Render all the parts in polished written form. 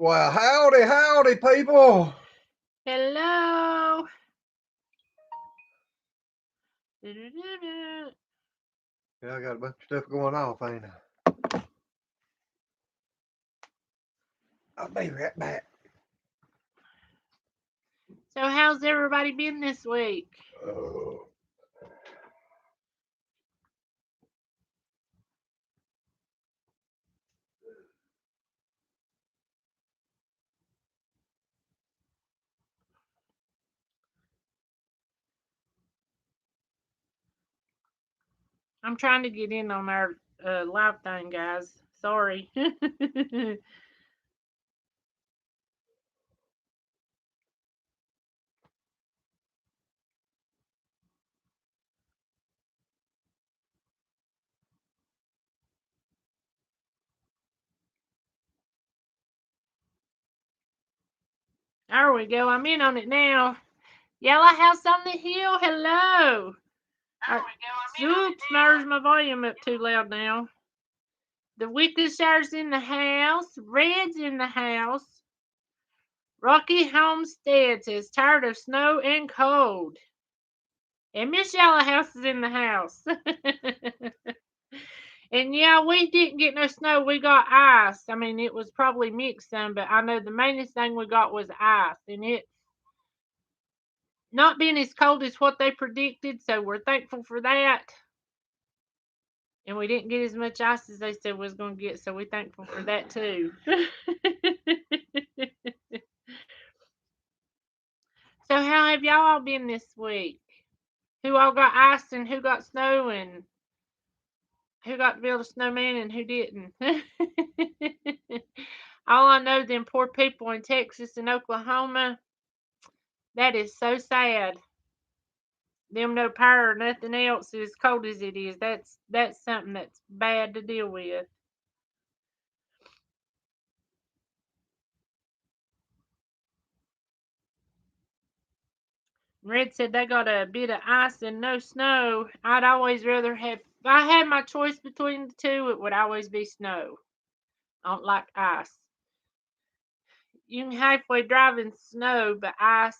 Well, howdy, howdy, people. Hello. Yeah, I got a bunch of stuff going off, ain't I? I'll be right back. So how's everybody been this week? Oh. I'm trying to get in on our live thing, guys. Sorry. There we go. I'm in on it now. Yellow House on the Hill. Hello. Oops, there's my volume up too loud now. The Wickenshire's in the house. Red's in the house. Rocky Homestead says tired of snow and cold. And Miss Yellow House is in the house. And yeah, we didn't get no snow. We got ice. I mean, it was probably mixed some, but I know the mainest thing we got was ice. And it not being as cold as what they predicted, so we're thankful for that. And we didn't get as much ice as they said we was going to get, so we're thankful for that too. So how have y'all all been this week? Who all got ice and who got snow and who got to build a snowman and who didn't? All I know, them poor people in Texas and Oklahoma, that is so sad. Them no power or nothing else as cold as it is. That's something that's bad to deal with. Red said they got a bit of ice and no snow. I'd always rather have, if I had my choice between the two, it would always be snow. I don't like ice. You can halfway drive in snow, but ice,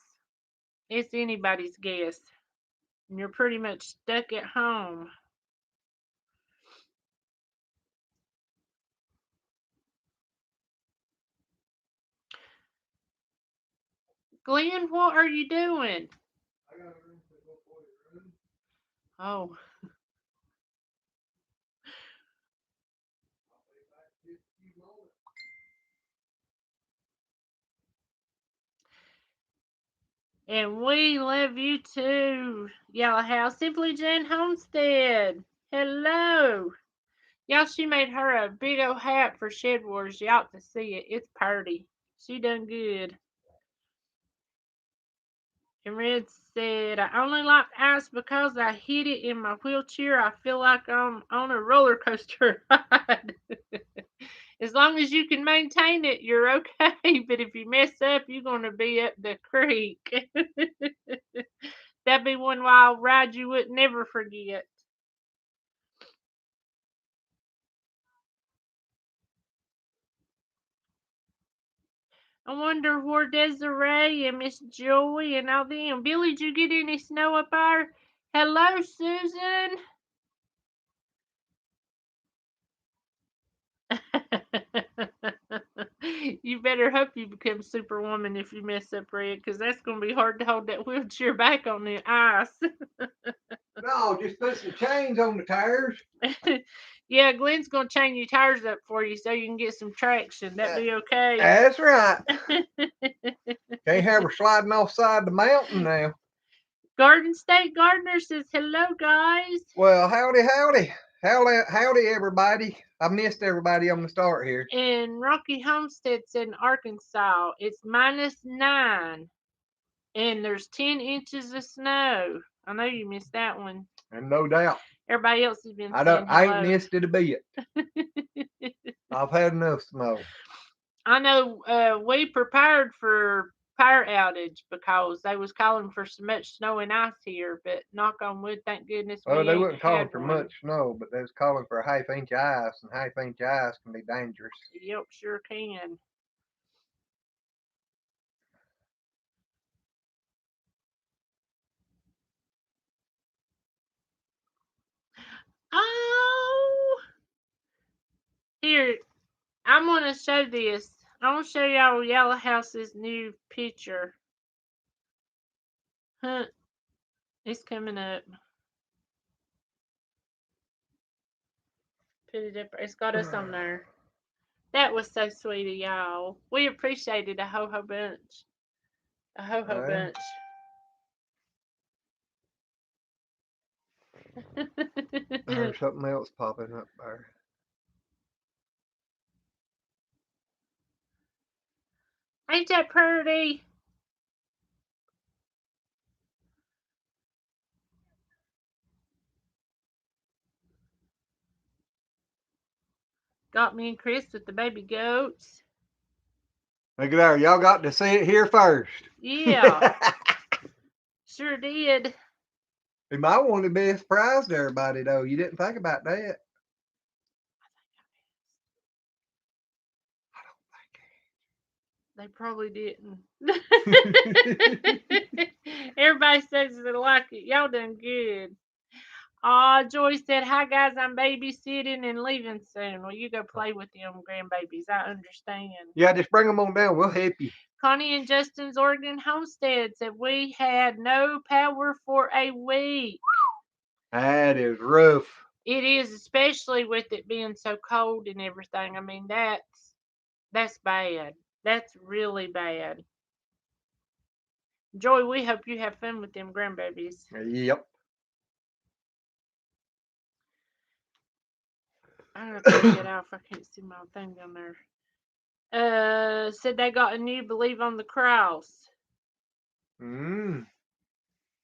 it's anybody's guess. And you're pretty much stuck at home. Glenn, what are you doing? Oh. And we love you too, Yellow House. Simply Jane Homestead. Hello. Y'all, she made her a big old hat for Shed Wars. You ought to see it. It's pretty. She done good. And Red said, I only like ice because I hit it in my wheelchair. I feel like I'm on a roller coaster ride. As long as you can maintain it, you're okay. But if you mess up, you're going to be up the creek. That'd be one wild ride you would never forget. I wonder where Desiree and Miss Joey and all them. Billy, did you get any snow up there? Hello, Susan. You better hope you become Superwoman if you mess up Red, because that's going to be hard to hold that wheelchair back on the ice. No, just put some chains on the tires. Yeah, Glenn's going to chain your tires up for you so you can get some traction. That'd be okay. That's right. Can't have her sliding off side the mountain now. Garden State Gardener says, hello, guys. Well, howdy, howdy. Howdy, everybody. I missed everybody on the start here. And Rocky Homestead's in Arkansas. It's -9. And there's 10 inches of snow. I know you missed that one. And no doubt. Everybody else has been saying hello. I ain't missed it a bit. I've had enough snow. I know we prepared for power outage because they was calling for so much snow and ice here, but knock on wood, thank goodness Well, we they ain't wasn't calling had for one. much snow, but they was calling for a half inch of ice, and half inch of ice can be dangerous. Yep, sure can. Oh, here, I'm gonna show this. I'm gonna show y'all Yellow House's new picture. Huh? It's coming up. Put it up. It's got us on there. That was so sweet of y'all. We appreciated a ho-ho bunch. A ho-ho bunch. There's something else popping up there. Ain't that pretty? Got me and Chris with the baby goats. Look at there. Y'all got to see it here first. Yeah. Sure did. We might want to be a surprise to everybody, though. You didn't think about that. They probably didn't. Everybody says they like it. Y'all done good. Joy said, "Hi guys, I'm babysitting and leaving soon." Well, you go play with them grandbabies. I understand. Yeah, just bring them on down. We'll help you. Connie and Justin's Oregon Homestead said we had no power for a week. That is rough. It is, especially with it being so cold and everything. I mean, that's bad. That's really bad. Joy, we hope you have fun with them grandbabies. Yep. I'm gonna take it off. I can't see my thing down there. Said they got a new Believe on the Cross. Mm.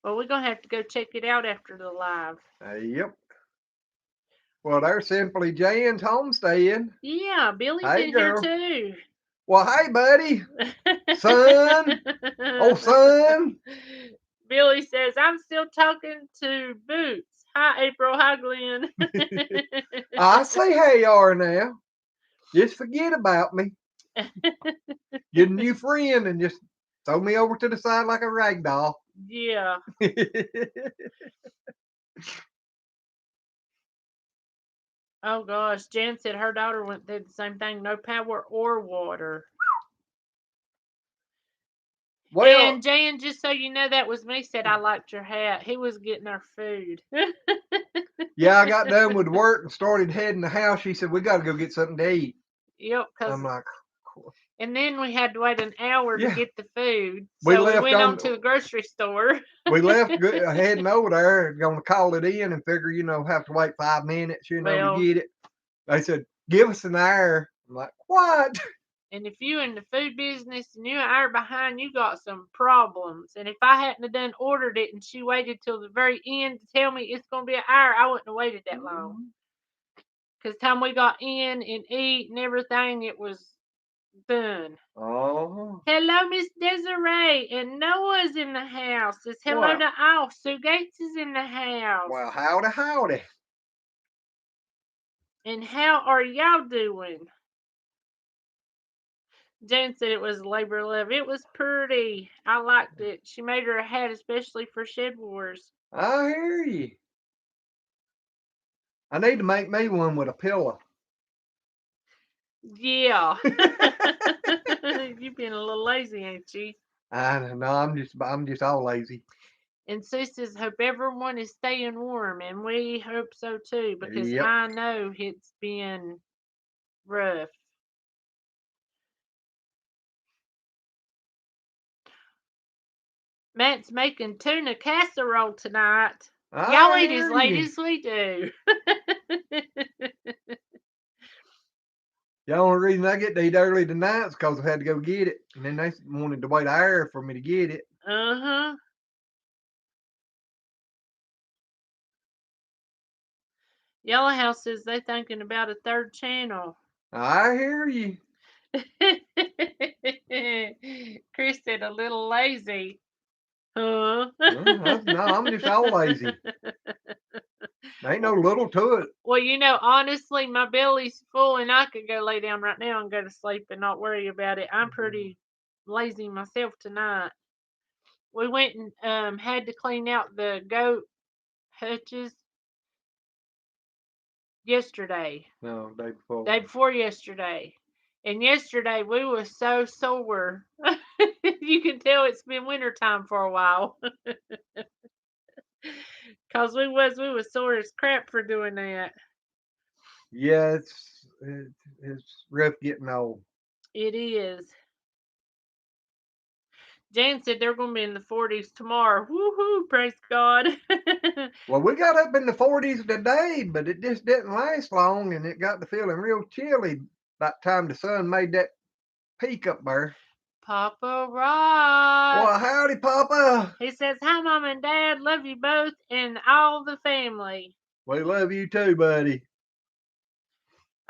Well, we're gonna have to go check it out after the live. Yep. Well, there's Simply Jan's homestead. Yeah, Billy's Hey, in girl. here too. Well, hey, buddy. Son. Oh, son. Billy says, I'm still talking to Boots. Hi, April. Hi, Glenn. I say, hey, you are now. Just forget about me. Get a new friend and just throw me over to the side like a rag doll. Yeah. Oh, gosh. Jan said her daughter went through the same thing. No power or water. Well, and Jan, just so you know, that was me, said I liked your hat. He was getting our food. yeah, I got done with work and started heading the house. She said, we got to go get something to eat. Yep. I'm like, and then we had to wait an hour to get the food. We So we left went on- on to the grocery store. we left heading over there, going to call it in and figure, have to wait 5 minutes, Well, to get it. They said, give us an hour. I'm like, what? And if you in the food business and you're an hour behind, you got some problems. And if I hadn't have done ordered it and she waited till the very end to tell me it's going to be an hour, I wouldn't have waited that long. Because time we got in and eat and everything, it was done. Oh. Hello, Miss Desiree. And Noah's in the house. It's hello to all. Sue Gates is in the house. Well, howdy, howdy. And how are y'all doing? Jan said it was labor of love. It was pretty. I liked it. She made her a hat especially for Shed Wars. I hear you. I need to make me one with a pillow. Yeah. You've been a little lazy, ain't you? I don't know. I'm just all lazy. And Sue says, hope everyone is staying warm, and we hope so too, because I know it's been rough. Matt's making tuna casserole tonight. Y'all eat as late as we do. The only reason I get to eat early tonight is because I had to go get it. And then they wanted to wait an hour for me to get it. Uh-huh. Yellow House says they're thinking about a third channel. I hear you. Chris said a little lazy. Huh? No, I'm just all lazy. Ain't no little to it. Well, honestly, my belly's full and I could go lay down right now and go to sleep and not worry about it. I'm pretty lazy myself tonight. We went and had to clean out the goat hutches. yesterday. No, day before. Day before yesterday. And yesterday we was so sore. You can tell it's been wintertime for a while. Cause we was sore as crap for doing that. Yeah, it's rough getting old. It is. Jan said they're gonna be in the 40s tomorrow. Woohoo, praise God. Well, we got up in the 40s today, but it just didn't last long, and it got to feeling real chilly by the time the sun made that peak up there. Papa Rock. Well, howdy, Papa. He says, hi, Mom and Dad. Love you both and all the family. We love you too, buddy.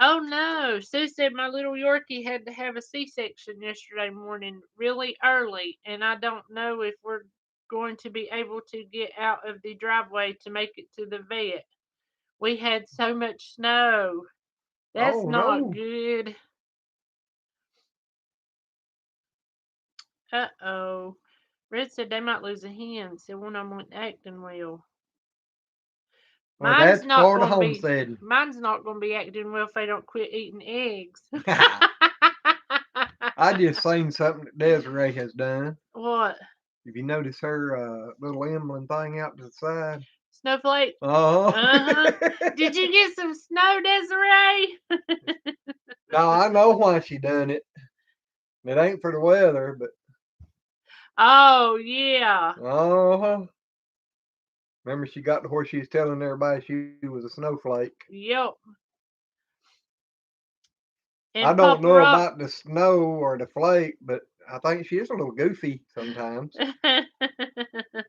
Oh no, Sue said my little Yorkie had to have a C-section yesterday morning really early, and I don't know if we're going to be able to get out of the driveway to make it to the vet. We had so much snow. That's Oh not no. good. Uh-oh. Red said they might lose a hen, so one of them wasn't acting well. Well, Mine's that's not part of gonna be homesteading. mine's not gonna be acting well if they don't quit eating eggs. I just seen something that Desiree has done. What? If you notice her little emblem thing out to the side. Snowflake? Oh. Uh-huh. Did you get some snow, Desiree? No, I know why she done it. It ain't for the weather, but Oh yeah. uh-huh. Remember she got to where she was telling everybody she was a snowflake. Yep. I And don't Papa know Rock. about the snow or the flake, but I think she is a little goofy sometimes.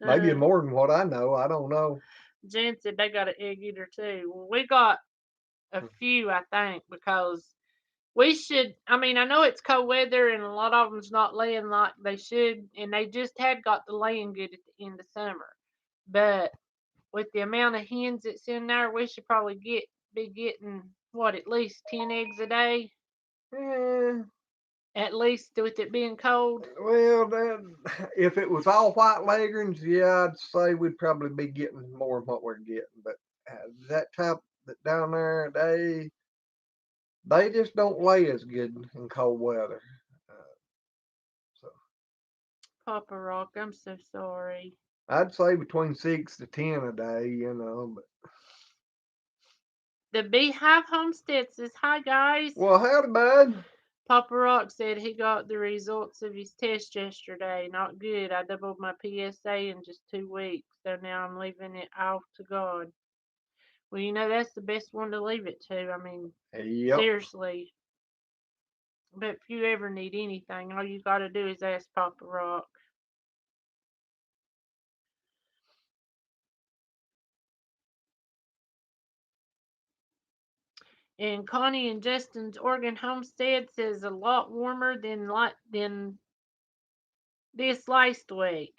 Maybe more than what I know. I don't know. Jen said they got an egg eater too. Well, we got a few, I think, because we should. I mean, I know it's cold weather and a lot of them's not laying like they should, and they just had got the laying good at the end of summer. But with the amount of hens that's in there, we should probably be getting what, at least 10 eggs a day, Eh, at least with it being cold. well, then, if it was all white leghorns, yeah, I'd say we'd probably be getting more than what we're getting. But that type that down there, they just don't lay as good in cold weather. Uh, so Papa Rock, I'm so sorry. I'd say between 6 to 10 a day, you know. But The Beehive Homestead says, hi guys. well, howdy, bud. Papa Rock said he got the results of his test yesterday. Not good. I doubled my PSA in just 2 weeks, so now I'm leaving it off to God. Well, that's the best one to leave it to. I mean, Yep. seriously. But if you ever need anything, all you got to do is ask Papa Rock. And Connie and Justin's Oregon homestead says a lot warmer than this last week.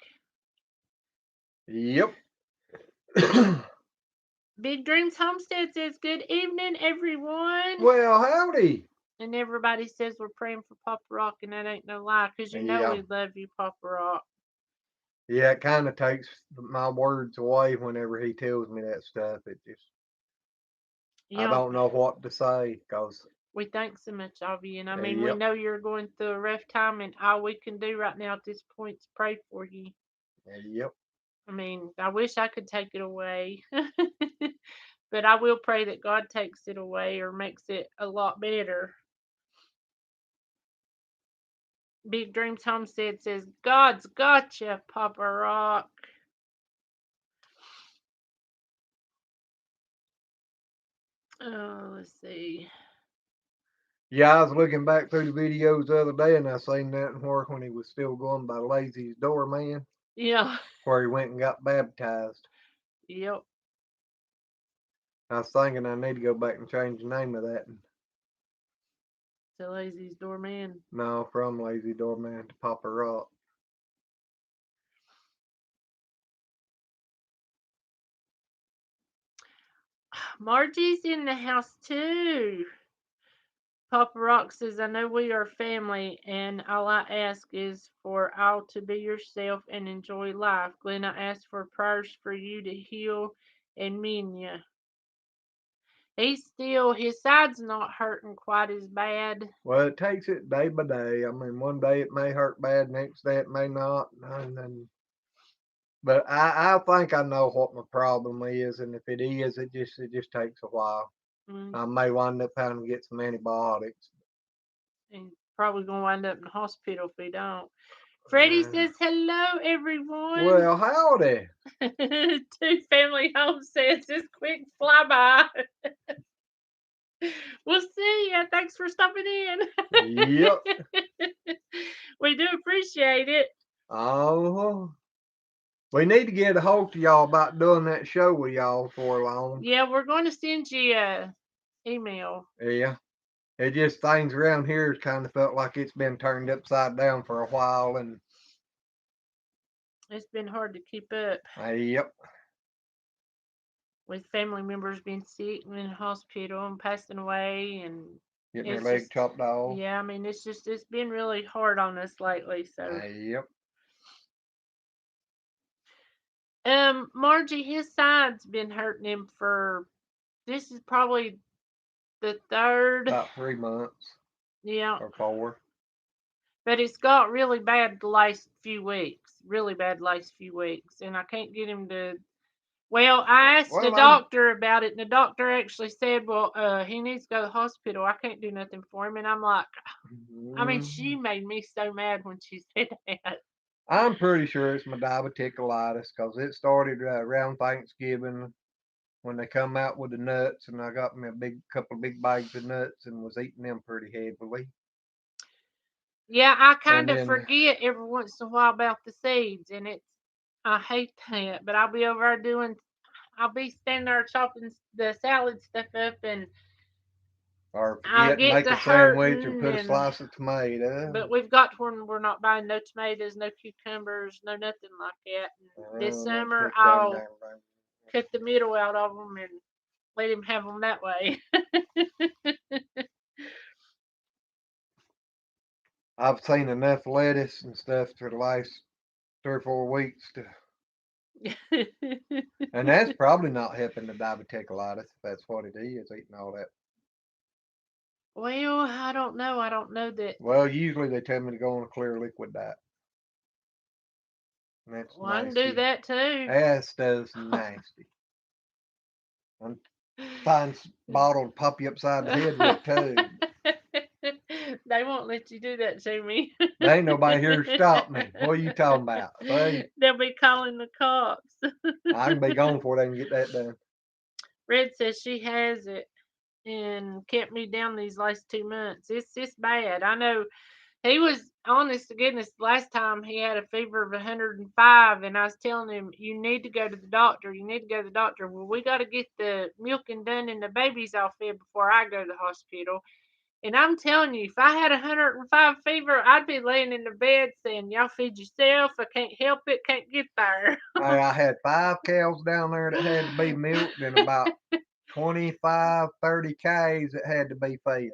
Yep. Big Dreams Homestead says, good evening, everyone. Well, howdy. And everybody says we're praying for Papa Rock, and that ain't no lie, because Yeah. we love you, Papa Rock. Yeah, it kind of takes my words away whenever he tells me that stuff. It just, I don't know what to say because, we think so much of you, and I mean, we yep. know you're going through a rough time, and all we can do right now at this point is pray for you. Yep. I mean, I wish I could take it away, but I will pray that God takes it away or makes it a lot better. Big Dreams Homestead says, God's gotcha, Papa Rock. Oh, let's see. Yeah, I was looking back through the videos the other day and I seen that when he was still going by Lazy's doorman. Yeah. Where he went and got baptized. Yep. I was thinking I need to go back and change the name of that. To Lazy's doorman. No, from Lazy Doorman to Papa Rock. Margie's in the house too. Papa Rock says, I know we are family, and all I ask is for all to be yourself and enjoy life. Glenn, I ask for prayers for you to heal and mend you. He's still, his side's not hurting quite as bad. Well, it takes it day by day. I mean, one day it may hurt bad, next day it may not, and then. But I think I know what my problem is, and if it is, it just takes a while. Mm, I may wind up having to get some antibiotics. and probably gonna wind up in the hospital if we don't. Freddie Uh, says hello, everyone. well, howdy. Two family home says just quick flyby. We'll see ya. Thanks for stopping in. Yep. We do appreciate it. Oh, we need to get a hold to y'all about doing that show with y'all for long. Yeah, we're going to send you a email. Yeah. It just things around here has kind of felt like it's been turned upside down for a while, and It's been hard to keep up yep. with family members being sick and in the hospital and passing away, and Getting their it's leg just, chopped off. yeah, I mean, it's been really hard on us lately. So Yep. Margie, his side's been hurting him for, this is probably the third. About 3 months Yeah, or 4. but it's got really bad the last few weeks. Really bad the last few weeks, and I can't get him to. Well, I asked the Well, I'm. doctor about it, and the doctor actually said, "Well, he needs to go to the hospital. I can't do nothing for him." And I'm like, I mean, she Mm, made me so mad when she said that. I'm pretty sure it's my diverticulitis because it started around Thanksgiving when they come out with the nuts, and I got me a big couple of big bags of nuts and was eating them pretty heavily. Yeah, I And kind of then, forget every once in a while about the seeds, and I hate that, but I'll be over there I'll be standing there chopping the salad stuff up, and or I'll forget to get make to a sandwich or hurting, put a and slice of tomato. but we've got to when we're not buying no tomatoes, no cucumbers, no nothing like that. And this Well, not summer, pick them I'll damn things. cut the middle out of them and let him have them that way. I've seen enough lettuce and stuff for the last 3 or 4 weeks and that's probably not helping the diverticulitis if that's what it is, eating all that. Well, I don't know. I don't know that. Well, usually they tell me to go on a clear liquid diet. And that's Well, I can do nasty. that too. That stuff's nasty. I'm fine bottle to pop you upside the head with too. They won't let you do that to me. There ain't nobody here to stop me. What are you talking about? See, They'll be calling the cops. I can be gone before they can get that done. Red says she has it and kept me down these last 2 months. It's bad. I know he was, honest to goodness, last time he had a fever of 105, and I was telling him, you need to go to the doctor. You need to go to the doctor. Well, we got to get the milking done and the babies all fed before I go to the hospital. And I'm telling you, if I had 105 fever, I'd be laying in the bed saying, y'all feed yourself. I can't help it. Can't get there. Hey, I had 5 cows down there that had to be milked and about 25, 30 Ks that had to be fed.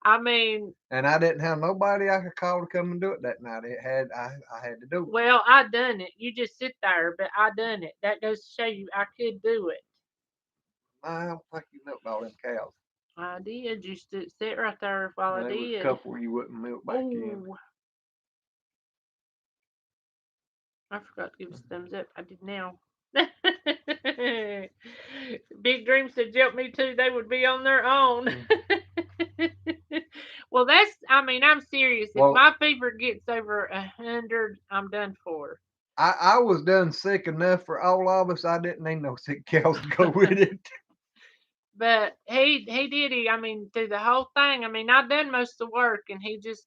I mean, And I didn't have nobody I could call to come and do it that night. I had to do it. well, I done it. You just sit there, but I done it. That goes to show you I could do it. I don't think you milked all them cows. I did. You sit right there while I There was a did. couple you wouldn't milk back in. Oh, I forgot to give us a thumbs up. I did now. Big Dream said, "Help me too. They would be on their own." Well, that's. I mean, I'm serious. If Well, my fever gets over 100, I'm done for. I was done sick enough for all of us. I didn't need no sick cows to go with it. But he did. I mean, through the whole thing. I mean, I done most of the work, and he just,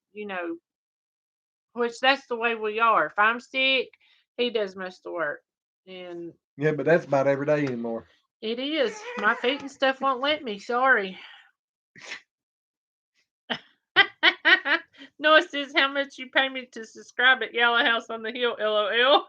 which that's the way we are. If I'm sick, he does most of the work, and Yeah, but that's about every day anymore. it is. My feet and stuff won't let me. Sorry. Noah says, how much you pay me to subscribe at Yellow House on the Hill, LOL.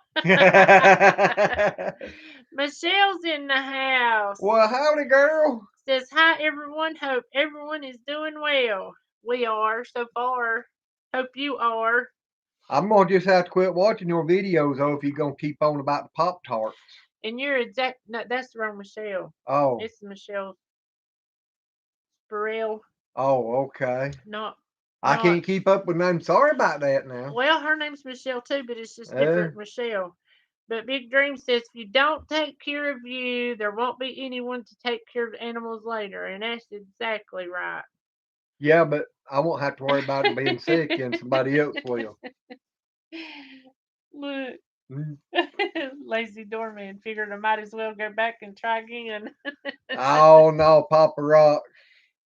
Michelle's in the house. Well, howdy, girl. Says, hi, everyone. Hope everyone is doing well. We are so far. Hope you are. I'm gonna just have to quit watching your videos though if you're gonna keep on about the Pop Tarts. And you're exact. No, that's the wrong Michelle. Oh, It's Michelle. Burrell. Oh, okay. Not, I not. can't keep up with names. Sorry about that now. Well, her name's Michelle too, but it's just Uh, different Michelle. But Big Dream says if you don't take care of you, there won't be anyone to take care of the animals later, and that's exactly right. yeah, but I won't have to worry about them being sick and somebody else will. Look, Mm. lazy doorman figured I might as well go back and try again. Oh no, Papa Rock.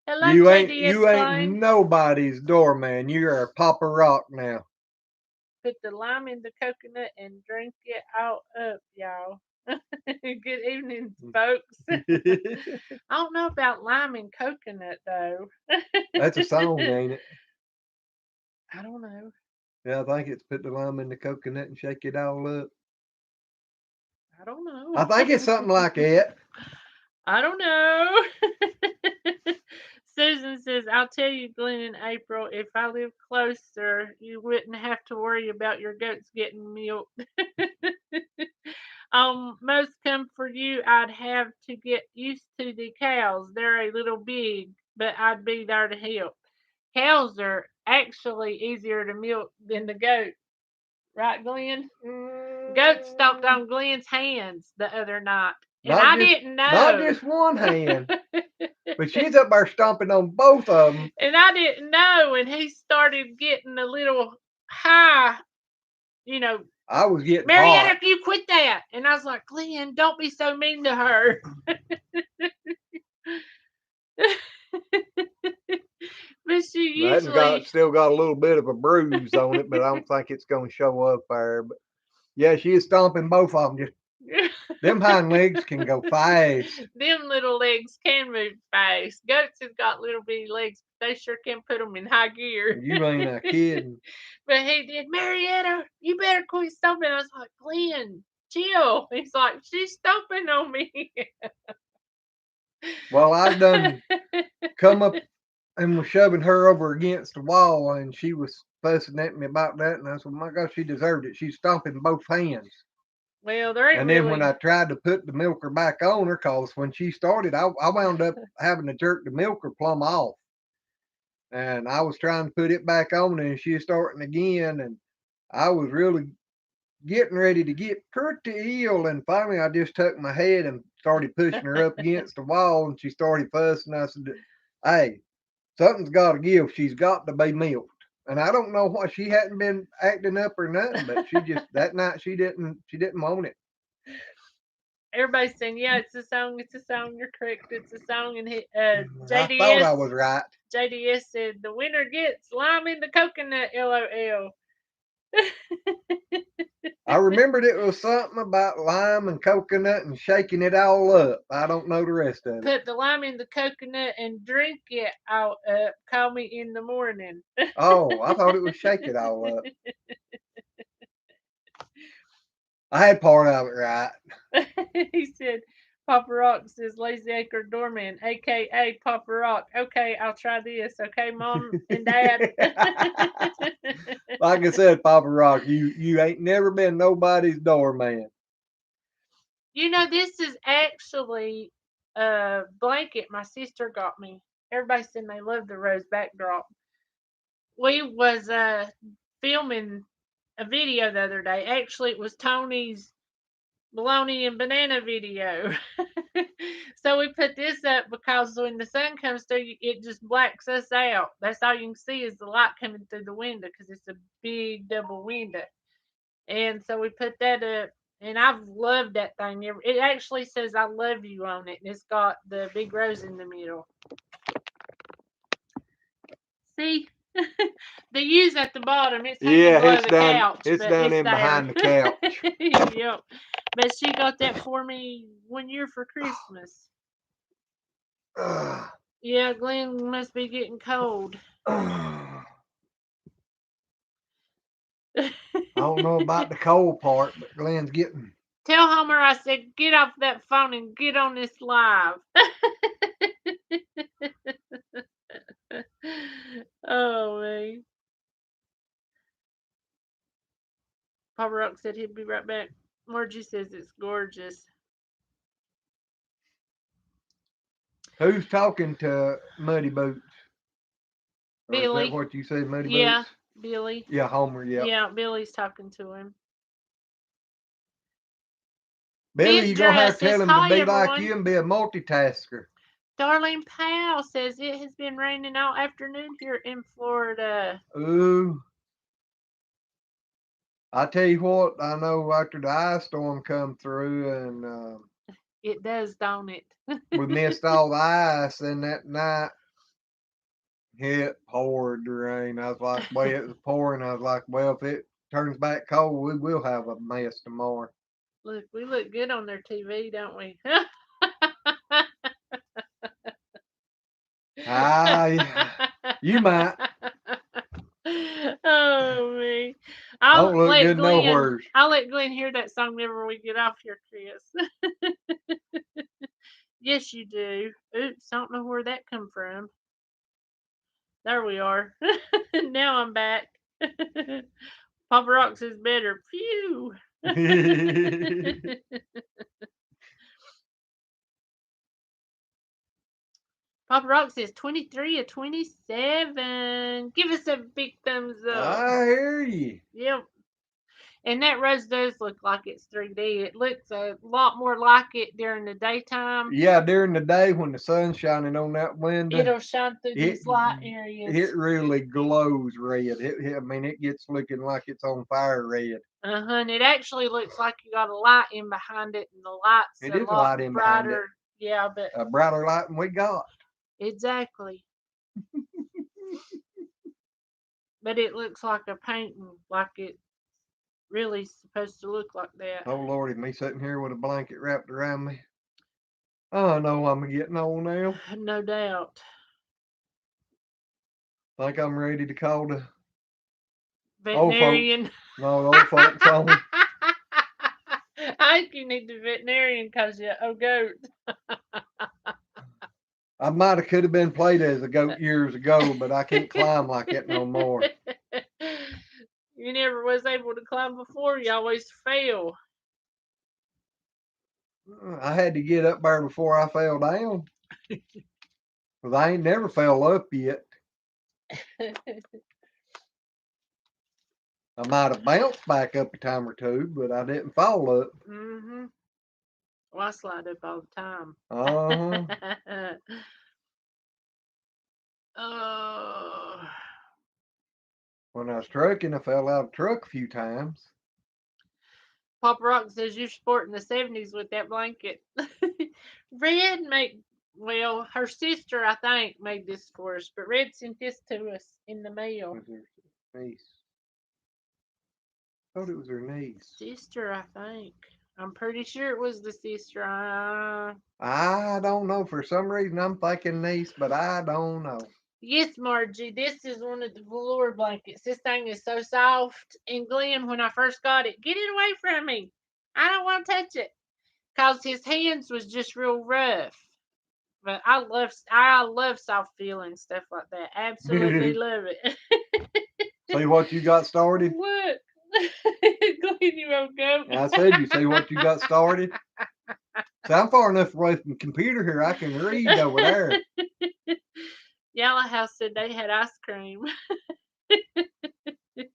Hello, You ain't Klein. nobody's doorman. You're a Papa Rock now. Put the lime in the coconut and drink it all up, y'all. Good evening, folks. I don't know about lime and coconut though. That's a song, ain't it? I don't know. Yeah, I think it's put the lime in the coconut and shake it all up. I don't I know. think it's something like that. I don't know. Susan says, I'll tell you, Glenn and April, if I lived closer, you wouldn't have to worry about your goats getting milk. Most come for you, I'd have to get used to the cows. They're a little big, but I'd be there to help. Cows are actually easier to milk than the goat, right, Glenn? Goat stomped Mm, on Glenn's hands the other night, and not I just didn't not know. just one hand, but she's up there stomping on both of them. And I didn't know, and he started getting a little high, you know, I was getting hot. Marietta, you quit that. And I was like, Glenn, don't be so mean to her. But she That got usually, still got a little bit of a bruise on it, but I don't think it's going to show up there. But yeah, she is stomping both of them. Just them hind legs can go fast. them little legs can move fast. Goats have got little bitty legs, but they sure can put them in high gear. You ain't a kid. But he did, Marietta, you better quit stomping. I was like, Glenn, chill. He's like, she's stomping on me. Well, I done come up and was shoving her over against the wall, and she was fussing at me about that. And I said, "My gosh, she deserved it. She's stomping both hands." Well, there ain't And then when really. I tried to put the milker back on her, cause when she started, I wound up having to jerk the milker plumb off. And I was trying to put it back on, and she was starting again, and I was really getting ready to get pretty ill, and finally I just took my head and started pushing her up against the wall, and she started fussing. I said, "Hey, something's got to give. She's got to be milked." And I don't know why she hadn't been acting up or nothing, but she just that night she didn't want it. Everybody's saying, yeah, it's a song, it's a song. You're correct, it's a song. And I thought JDS I was right. JDS said the winner gets lime in the coconut. LOL. I remembered it was something about lime and coconut and shaking it all up. I don't know the rest of it. Put the lime in the coconut and drink it out up. Call me in the morning. Oh, I thought it was shake it all up. I had part of it right. He said, Papa Rock says Lazy Acre Doorman, aka Papa Rock. Okay, I'll try this. Okay, Mom and Dad. Like I said, Papa Rock, you ain't never been nobody's doorman. You know, this is actually a blanket my sister got me. Everybody said they love the rose backdrop. We was filming a video the other day. Actually, it was Tony's bologna and banana video. So we put this up because when the sun comes through, it just blacks us out. That's all you can see is the light coming through the window because it's a big double window. And so we put that up, and I've loved that thing. It actually says "I love you" on it, and it's got the big rose in the middle. See, the U's at the bottom. It's hanging Yeah, below it's the down. couch, It's but down it's in there. behind the couch. Yep. But she got that for me 1 year for Christmas. I Yeah, Glenn must be getting cold. don't know about the cold part, but Glenn's getting. Tell Homer I said get off that phone and get on this live. Oh man. Papa Rock said he'd be right back. Margie says it's gorgeous. Who's talking to Muddy Boots? Or is that Billy. what you said, Muddy Yeah, Boots? Billy. Yeah, Homer, yep. Yeah, Billy's talking to him. Billy, Big you're going to have Dress to tell says, him to hi, be like everyone. you and be a multitasker. Darlene Powell says, it has been raining all afternoon here in Florida. Ooh. I tell you what, I know after the ice storm come through and It does, don't it? we missed all the ice, and that night it poured the rain. I was like, well, it was pouring. I was like, well, if it turns back cold, we will have a mess tomorrow. Look, we look good on their TV, don't we? Ah, you might. Oh me. Don't look good nowhere. I'll let Glenn hear that song whenever we get off here, Chris. Yes, you do. Oops, I don't know where that come from. There we are. Now I'm back. Papa Rock says better. Phew. Papa Rock says 23 of 27. Give us a big thumbs up. I hear you. Yep. And that rose does look like it's 3D. It looks a lot more like it during the daytime. Yeah, during the day when the sun's shining on that window, It'll shine through these light areas. it really glows red. I mean, it gets looking like it's on fire red. And it actually looks like you got a light in behind it, and the light's It a is a lot light in behind it. brighter. Yeah, but A brighter light than we got. exactly. But it looks like a painting, like it's really supposed to look like that. Oh Lordy, me sitting here with a blanket wrapped around me. Oh no, I'm getting old now. No doubt. Think I'm ready to call the old folks. Veterinarian. No, the old folks home. I think you need the veterinarian because you're a goat. I might have could have been played as a goat years ago, but I can't climb like that no more. You never was able to climb before. You always fail. I had to get up there before I fell down. Cause I ain't never fell up yet. I might have bounced back up a time or two, but I didn't fall up. Mm-hmm. Well, I slide up all the time. Uh-huh. Oh. When I was trucking, I fell out of the truck a few times. Papa Rock says you're sporting the 70s with that blanket. Red made, well, her sister, I think, made this for us, but Red sent this to us in the mail. Was her niece? I thought it was her niece. Sister, I think. I'm pretty sure it was the sister. I don't know. For some reason, I'm thinking niece, but I don't know. Yes, Margie, this is one of the velour blankets. This thing is so soft. And Glenn, when I first got it, get it away from me. I don't want to touch it. Because his hands was just real rough. But I love soft feeling stuff like that. Absolutely love it. See what you got started? What? Glenn, you won't go. I said you see what you got started? So I'm far enough away from the computer here, I can read over there. Yellow House said they had ice cream. It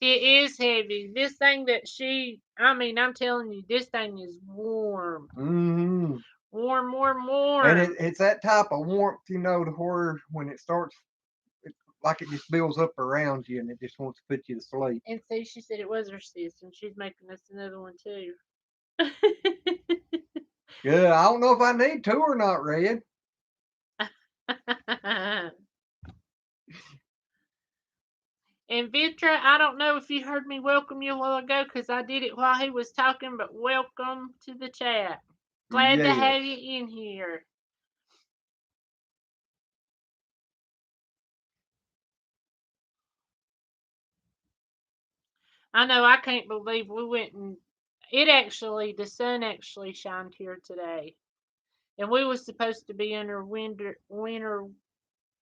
is heavy. This thing that I'm telling you, this thing is warm. Mm-hmm. Warm, warm, warm. And it's that type of warmth, to where when it starts, like it just builds up around you and it just wants to put you to sleep. And see, she said it was her sis, and she's making us another one too. Yeah, I don't know if I need two or not, Red. And Vitra, I don't know if you heard me welcome you a while ago because I did it while he was talking, but welcome to the chat. Glad to have you in here. I know I can't believe we went and the sun actually shined here today. And we was supposed to be under winter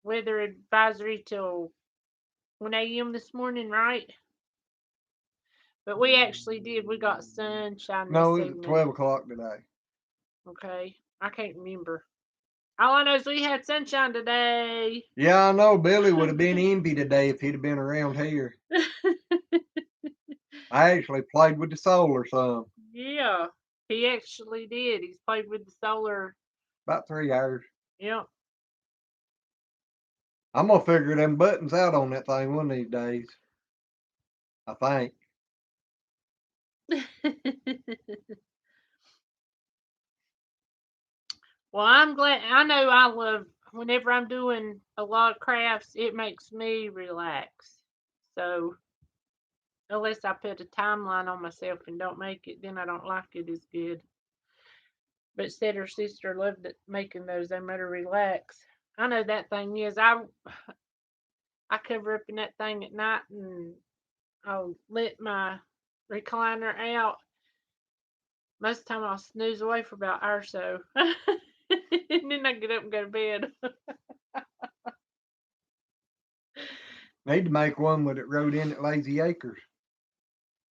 weather advisory till 1 a.m. this morning, right? But we actually did. We got sunshine No, this it was evening. 12 o'clock today. Okay. I can't remember. All I know is we had sunshine today. Yeah, I know Billy would have been envy today if he'd have been around here. I actually played with the solar some. Yeah, he actually did. He's played with the solar. About 3 hours. Yep. I'm gonna figure them buttons out on that thing one of these days. I think. Well, I'm glad. I know I love whenever I'm doing a lot of crafts, it makes me relax. So, unless I put a timeline on myself and don't make it, then I don't like it as good. But said her sister loved it, making those. They made her relax. I know that thing is. I cover up in that thing at night and I'll let my recliner out. Most of the time I'll snooze away for about an hour or so. And then I get up and go to bed. Need to make one with it rode in at Lazy Acres.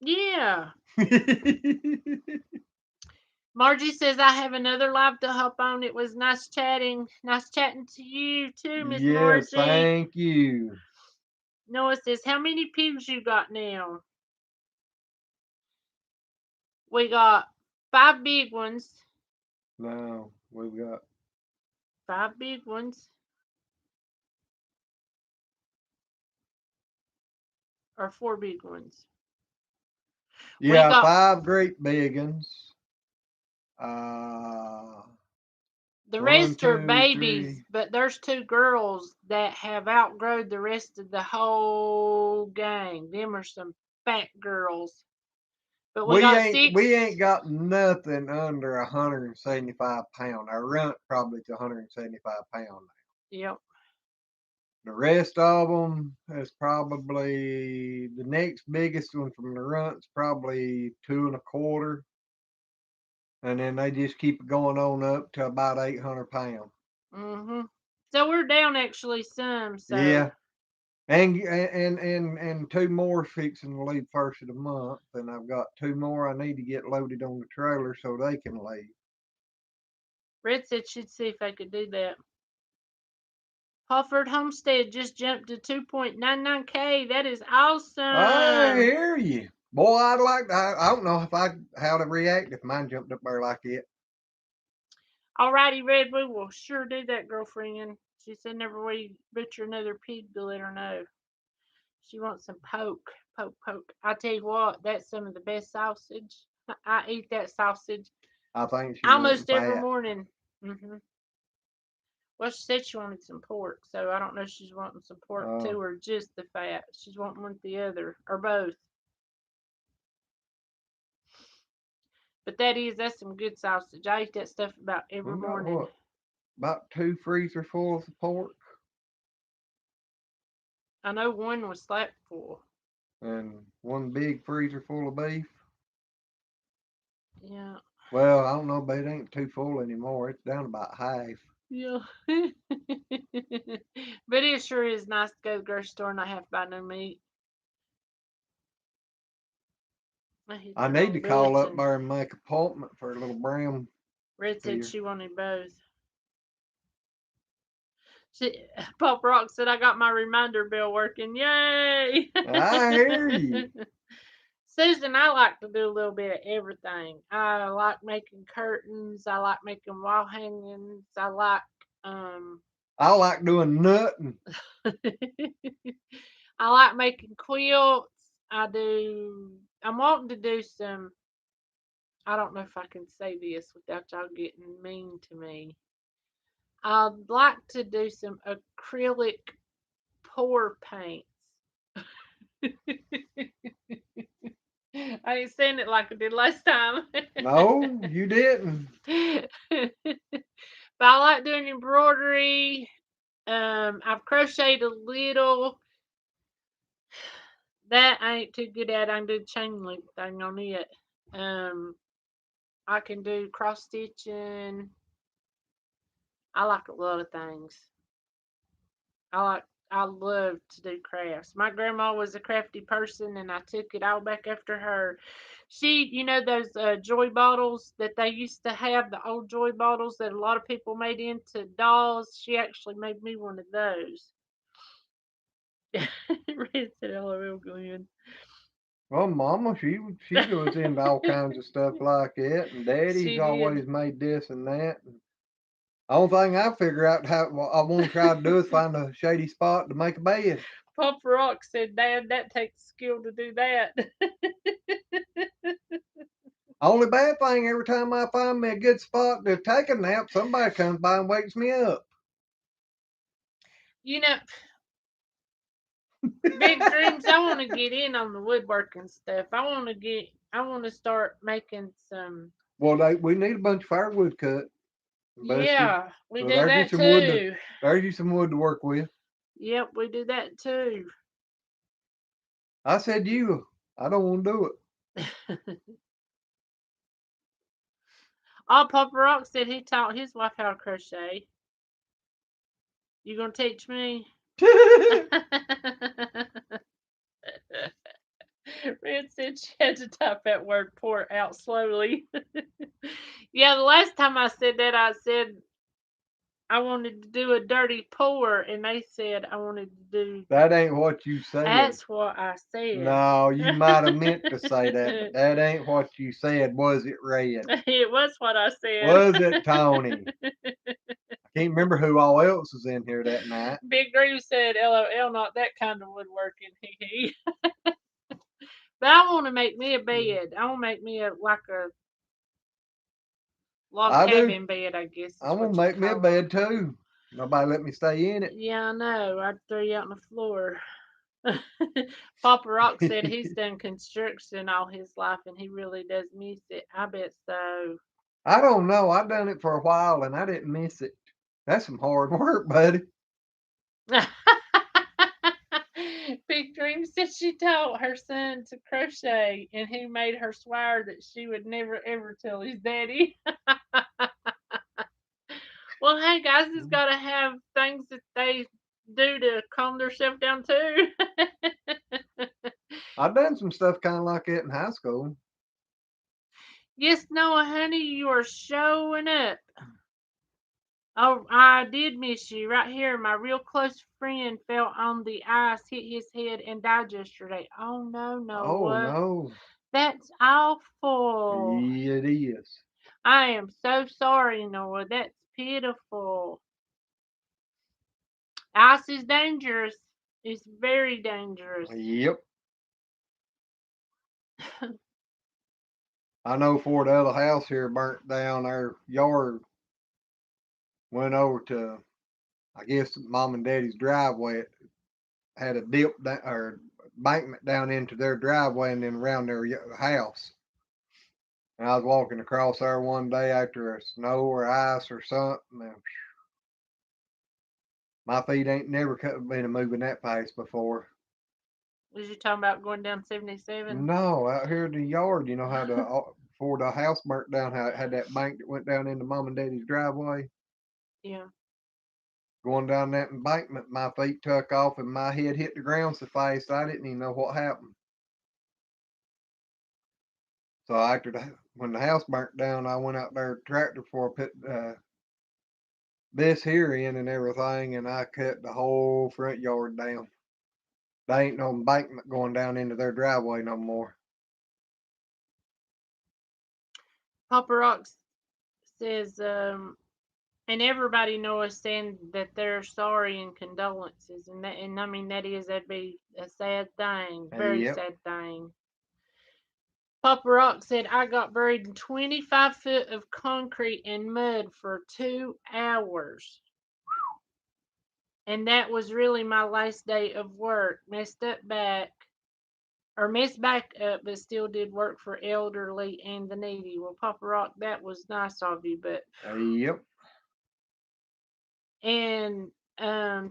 Yeah. Margie says I have another live to hop on. It was nice chatting. Nice chatting to you too, Miss Yes, Margie. thank you. Noah says, how many pigs you got now? We got 5 big ones. No, we've got 5 big ones. Or 4 big ones. We yeah, got 5 great big ones. Uh, the one, rest are two, babies, three. but there's 2 girls that have outgrown the rest of the whole gang. Them are some fat girls. But we We got ain't 6. we ain't got nothing under 175 pounds. Our runt probably to 175 pounds. Yep. The rest of them is probably the next biggest one from the runt's probably 2 1/4, and then they just keep going on up to about 800 pounds. Mhm. So we're down actually some. So Yeah, and 2 more fixing to leave first of the month, and I've got 2 more I need to get loaded on the trailer so they can leave. Red said she'd see if I could do that. Hofford Homestead just jumped to 2.99K. That is I awesome. hear you, boy. I'd like to. I don't know if I how to react if mine jumped up there like it. Alrighty, Red, we will sure do that, girlfriend. She said never we butcher another pig to let her know. She wants some poke. Poke. I tell you what, that's some of the best sausage. I eat that sausage I think she wanting almost every fat. morning. Well, she said she wanted some pork, so I don't know if she's wanting some pork Oh, too or just the fat. She's wanting one or the other, or both. But that's some good sausage. I eat that stuff about every we got morning. what? About 2 freezer fulls of pork I know one was slap full. and 1 big freezer full of beef. Yeah. Well, I don't know, but it ain't too full anymore. It's down about half. Yeah. But it sure is nice to go to the grocery store and not have to buy no meat. I hit I the need wrong to call up button. there and make an appointment for a little brown Red said here. she wanted both. She, Pop Rock said I got my reminder bell working. Yay! I hear you. Susan, I like to do a little bit of everything. I like making curtains. I like making wall hangings. I like um I like doing nothing. I like making quilts. I do. I'm wanting to do some. I don't know if I can say this without y'all getting mean to me. I'd like to do some acrylic pour paints. I ain't saying it like I did last time. No, you didn't. But I like doing embroidery. I've crocheted a little. That I ain't too good at. I can do the chain link thing on it. Um, I can do cross stitching. I like a lot of things. I love to do crafts. My grandma was a crafty person, and I took it all back after her. Those joy bottles that they used to have, the old joy bottles that a lot of people made into dolls. She actually made me one of those. Red said, "LOL, Glenn." Well, Mama, she was into all kinds of stuff like that, and Daddy's She did. always made this and that. And the only thing I figure out how what I want to try to do is find a shady spot to make a bed. Papa Rock said, "Dad, that takes skill to do that." Only bad thing, every time I find me a good spot to take a nap, somebody comes by and wakes me up. you know, Big dreams. I want to get in on the woodworking stuff. I want to start making some. Well, we need a bunch of firewood cut and busted. Yeah, we So do there's you that some wood to too. work with. Yep, we do that too. I said you. I don't want to do All Papa Rock said he taught his wife how to crochet. You gonna teach me? it. Red said she had to type that word "pour" out slowly. Yeah, the last time I said that, I said I wanted to do a dirty pour, and they said I wanted to do. That ain't what you said. That's what I said. No, you might have meant to say that, but that ain't what you said. Was it, Red? It was what I said. Was it, Tony? I can't remember who all else was in here that night. Big Drew said, "LOL, not that kind of woodworking." Hee hee. But I want to make me a bed. I want to make me a log I do. cabin bed, I guess is I'm gonna what you make me a call them. bed too. Nobody let me stay in it. Yeah, I know. I'd throw you out on the floor. Papa Rock said he's done construction all his life and he really does miss it. I bet so. I don't know. I done it for a while and I didn't miss it. That's some hard work, buddy. Big Dream said she taught her son to crochet and he made her swear that she would never ever tell his daddy. Well, hey guys, it's got to have things that they do to calm themselves down too. I done some stuff kind of like that in high school. Yes, Noah, honey, you are showing up. Oh, I did miss you right here. My real close friend fell on the ice, hit his head, and died yesterday. Oh no, Oh Noah, no. that's awful. Yeah, it is. I am so sorry, Noah. That's pitiful. Ice is dangerous. It's very dangerous. Yep. I know for the other house here burnt down, our yard went over to, I guess, mom and daddy's driveway. It had a dip down, or embankment down into their driveway and then around their house. And I was walking across there one day after a snow or ice or something. And my feet ain't never been a moving that fast before. Was you talking about going down 77? No, out here in the yard, you know how before the house burnt down, how it had that bank that went down into mom and daddy's driveway. Yeah. Going down that embankment, my feet took off and my head hit the ground so fast I didn't even know what happened. So when the house burnt down, I went out there tractor for put this here in and everything, and I cut the whole front yard down. There ain't no embankment going down into their driveway no more. Papa Rock says, and everybody knows saying that they're sorry and condolences, and I mean that'd be a sad thing, very Yep. sad thing. Papa Rock said I got buried in 25 foot of concrete and mud for 2 hours. And that was really my last day of work. Missed back up, but still did work for elderly and the needy. Well, Papa Rock, that was nice of you, but Yep. and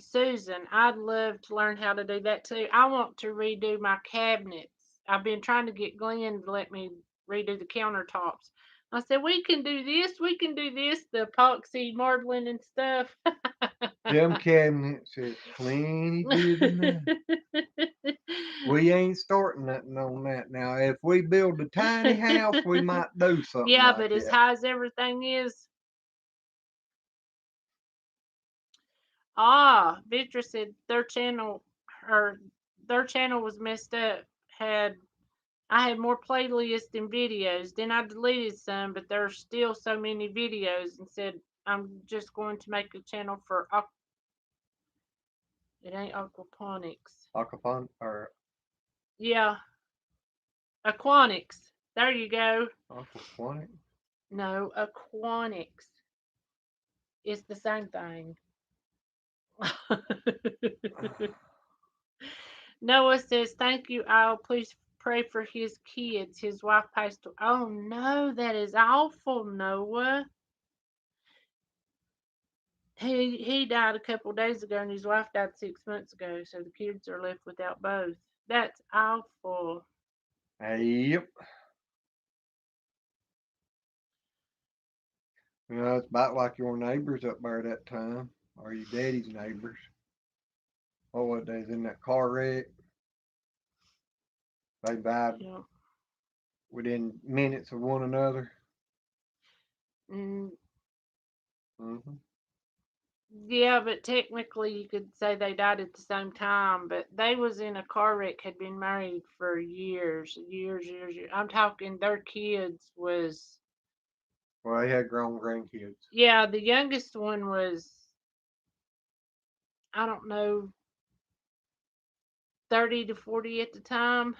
Susan, I'd love to learn how to do that too. I want to redo my cabinets. I've been trying to get Glenn to let me redo the countertops. I said, we can do this, the epoxy marbling and stuff. Them cabinets is plenty bigger than that. We ain't starting nothing on that now. If we build a tiny house, we might do something Yeah, like but as that. high as everything is. Ah, Beatrice said or their channel was messed up. Had I had more playlists and videos. Then I deleted some, but there's still so many videos and said I'm just going to make a channel for it ain't aquaponics. Aquapon or Yeah, aquanics. There you go. aquaponic. No, aquanics. It's the same thing. Noah says, thank you, Al. Please pray for his kids. His wife passed away. Oh, no, that is awful, Noah. He died a couple of days ago, and his wife died 6 months ago, so the kids are left without both. That's awful. Yep. You know, it's about like your neighbors up there that time, or your daddy's neighbors. Oh, what days in that car wreck? They died Yeah. within minutes of one another. Mm, Mm-hmm. yeah, but technically you could say they died at the same time, but they was in a car wreck, had been married for years, years. I'm talking their kids was, Well, they had grown grandkids. yeah, the youngest one was, I don't know, 30 to 40 at the time.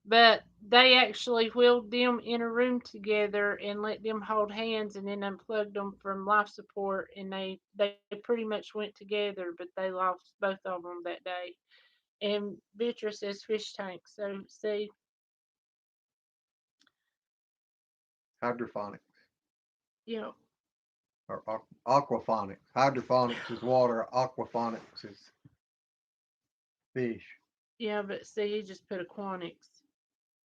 But they actually wheeled them in a room together and let them hold hands and then unplugged them from life support. And they pretty much went together, but they lost both of them that day. And Beatrice says fish tank. So, see, Hydroponics you know, or aquaponics. Hydroponics is water. Aquaponics is fish. yeah, but see, he just put aquanics.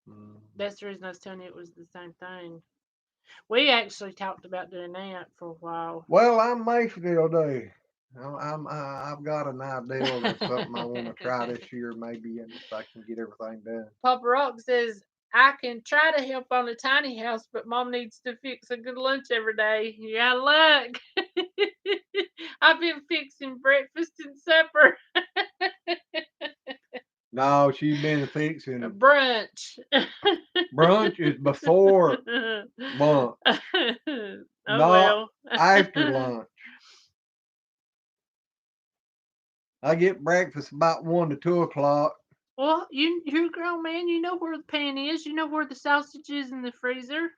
Mm. That's the reason I was telling you it was the same thing. We actually talked about doing that for a while. Well, I'm Mayfield Day. I've got an idea of something I want to try this year, maybe, and if I can get everything done. Papa Rock says, I can try to help on a tiny house, but mom needs to fix a good lunch every day. You got luck. I've been fixing breakfast and supper. No, she's been A fixing brunch. brunch is before lunch, Oh not well. after lunch. I get breakfast about 1 to 2 o'clock. Well, you're a grown man. You know where the pan is. You know where the sausage is in the freezer.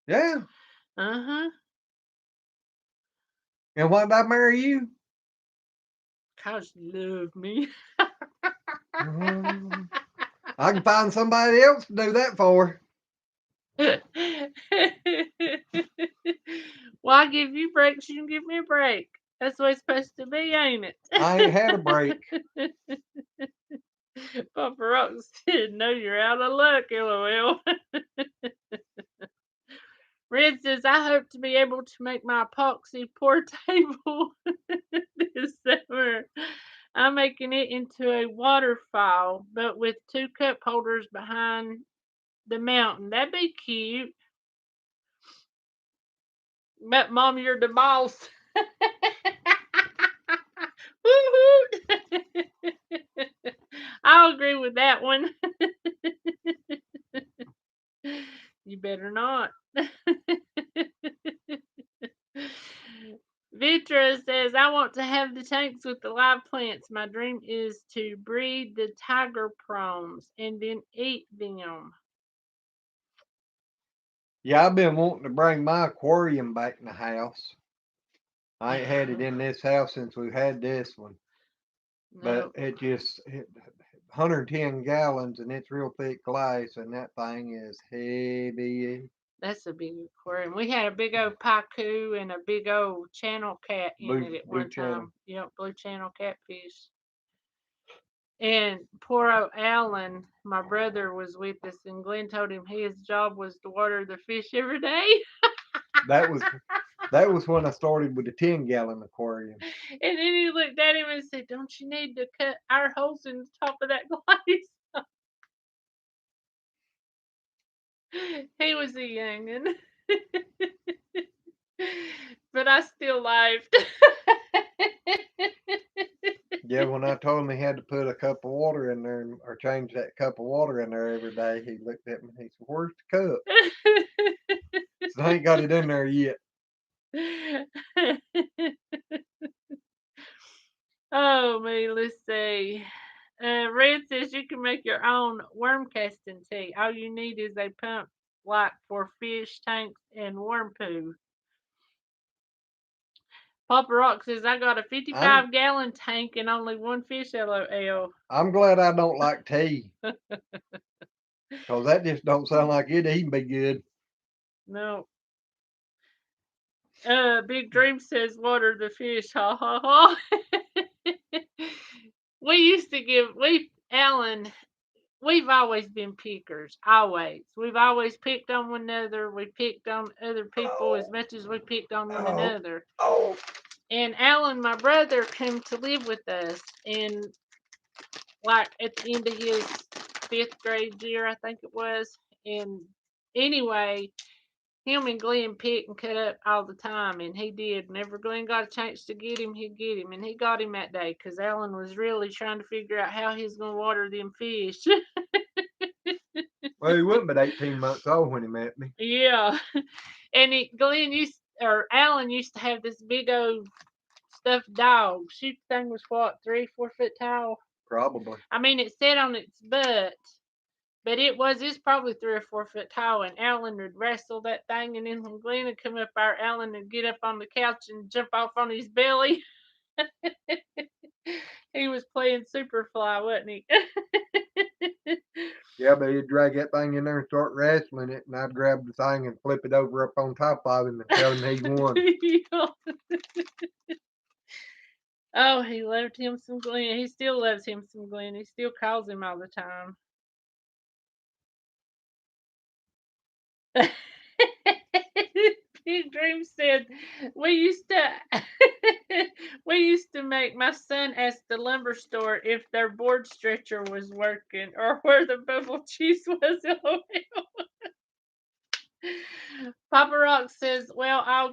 Yeah. Uh huh. And why did I marry you? Cause you love me. Mhm. I can find somebody else to do that for. Well, I give you breaks, you can give me a break. That's the way it's supposed to be, ain't I ain't had a break. it? Papa Rock said, no, you're out of luck, lol. Red says, I hope to be able to make my epoxy pour table this summer. I'm making it into a waterfall, but with 2 cup holders behind the mountain. That'd be cute. But mom, you're the boss. I'll agree with that one. You better not. Vitra says, I want to have the tanks with the live plants. My dream is to breed the tiger prawns and then eat them. Yeah, I've been wanting to bring my aquarium back in the house. I ain't had it in this house since we had this one. But No, it just 110 gallons and it's real thick glass and that thing is heavy. that's a big aquarium. We had a big old paiku and a big old channel cat in it at Blue one channel. time. Yep, blue channel catfish. And poor old Alan, my brother, was with us, and Glenn told him his job was to water the fish every day. That was when I started with the 10-gallon aquarium. And then he looked at him and said, "Don't you need to cut our holes in the top of that glass?" He was a youngin'. But I still laughed. Yeah, when I told him he had to put a cup of water in there or change that cup of water in there every day, he looked at me and he said, "Where's the cup?" So I ain't got it in there yet. Oh man, let's see. Red says you can make your own worm casting tea. All you need is a pump like for fish tanks and worm poo. Papa Rock says I got a I'm 55-gallon tank and only one fish. LOL. I'm glad I don't like tea, cause that just don't sound like it even be good. No. Big Dream says water the fish. Ha ha ha. We used to Alan, we've always been pickers. Always. We've always picked on one another. We picked on other people as much as we picked on one Oh, another. oh, And Alan, my brother, came to live with us. And like at the end of his 5th grade year, I think it was. And anyway, him and Glenn picked and cut up all the time, and he did. Whenever Glenn got a chance to get him, he'd get him, and he got him that day because Alan was really trying to figure out how he was going to water them fish. well, he wasn't but 18 months old when he met me. Yeah, and Alan used to have this big old stuffed dog. She thing was what, 3-4 foot tall. Probably. I mean, it sat on its butt. But it's probably 3 or 4 foot tall, and Alan would wrestle that thing, and then when Glenn would come up there, Alan would get up on the couch and jump off on his belly. He was playing Superfly, wasn't he? Yeah, but he'd drag that thing in there and start wrestling it, and I'd grab the thing and flip it over up on top of him and tell him he won. Oh, he loved him some Glenn. He still loves him some Glenn. He still calls him all the time. Big Dream said we used to we used to make my son ask the lumber store if their board stretcher was working or where the bubble cheese was. Papa Rock says, "Well, I'll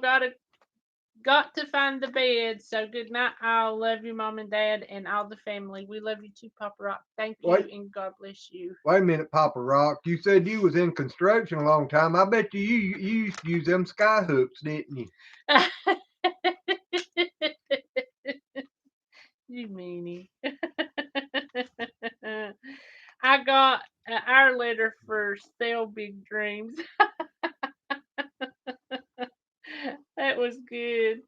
got to find the bed. So good night. I'll love you, Mom and Dad, and all the family. We love you too, Papa Rock. Thank you, Wait, and God bless you." wait a minute, Papa Rock. You said you was in construction a long time. I bet you used to use them sky hooks, didn't you? You meanie. I got our letter for Sale Big Dreams. That was good.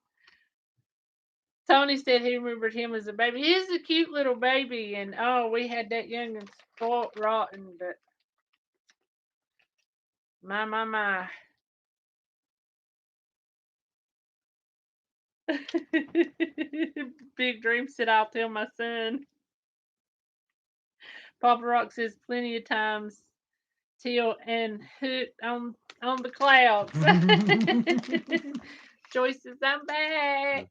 Tony said he remembered him as a baby. He's a cute little baby, and oh, we had that young and spoiled rotten, but my. Big Dream said, "I'll tell my son." Papa Rock says plenty of times till and hooked on the clouds. Joyce says, "I'm back."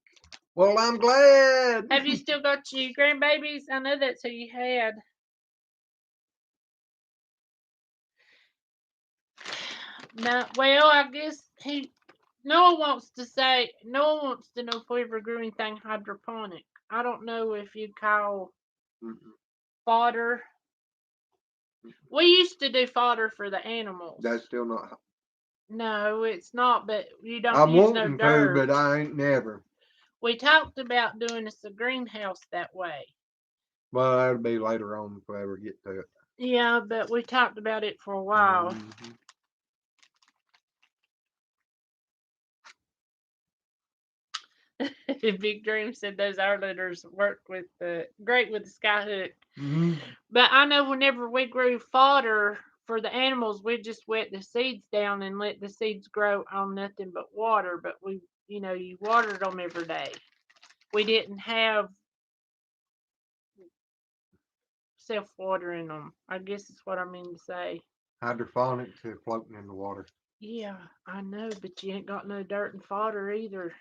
Well, I'm glad. Have you still got your grandbabies? I know that's who you had. No, well, I guess Noah wants to know if we ever grew anything hydroponic. I don't know if you'd call fodder. We used to do fodder for the animals. That's still not. No, it's not, but you don't I'm use no wanting to, dirt. but I ain't never. We talked about doing us a greenhouse that way. Well, that'll be later on if we ever get to it. Yeah, but we talked about it for a while. Mm-hmm. Big Dream said those outletters work great with the skyhook. Mm-hmm. But I know whenever we grew fodder for the animals, we just wet the seeds down and let the seeds grow on nothing but water. But you watered them every day. We didn't have self-watering them. I guess is what I mean to say. Hydroponics is floating in the water. Yeah, I know, but you ain't got no dirt and fodder either.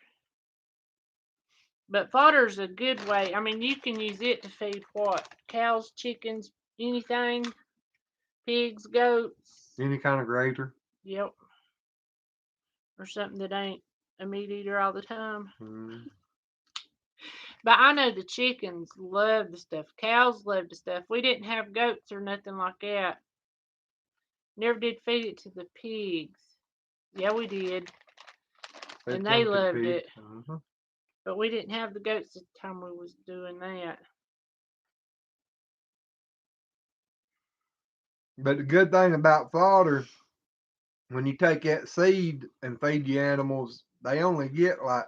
But fodder's a good way. I mean, you can use it to feed what? Cows, chickens, anything, pigs, goats. Any kind of grazer. Yep. Or something that ain't a meat eater all the time. Mm. But I know the chickens love the stuff. Cows love the stuff. We didn't have goats or nothing like that. Never did feed it to the pigs. Yeah, we did. Fed And some they to the loved pigs. it. But we didn't have the goats at the time we was doing that. But the good thing about fodder, when you take that seed and feed the animals, they only get like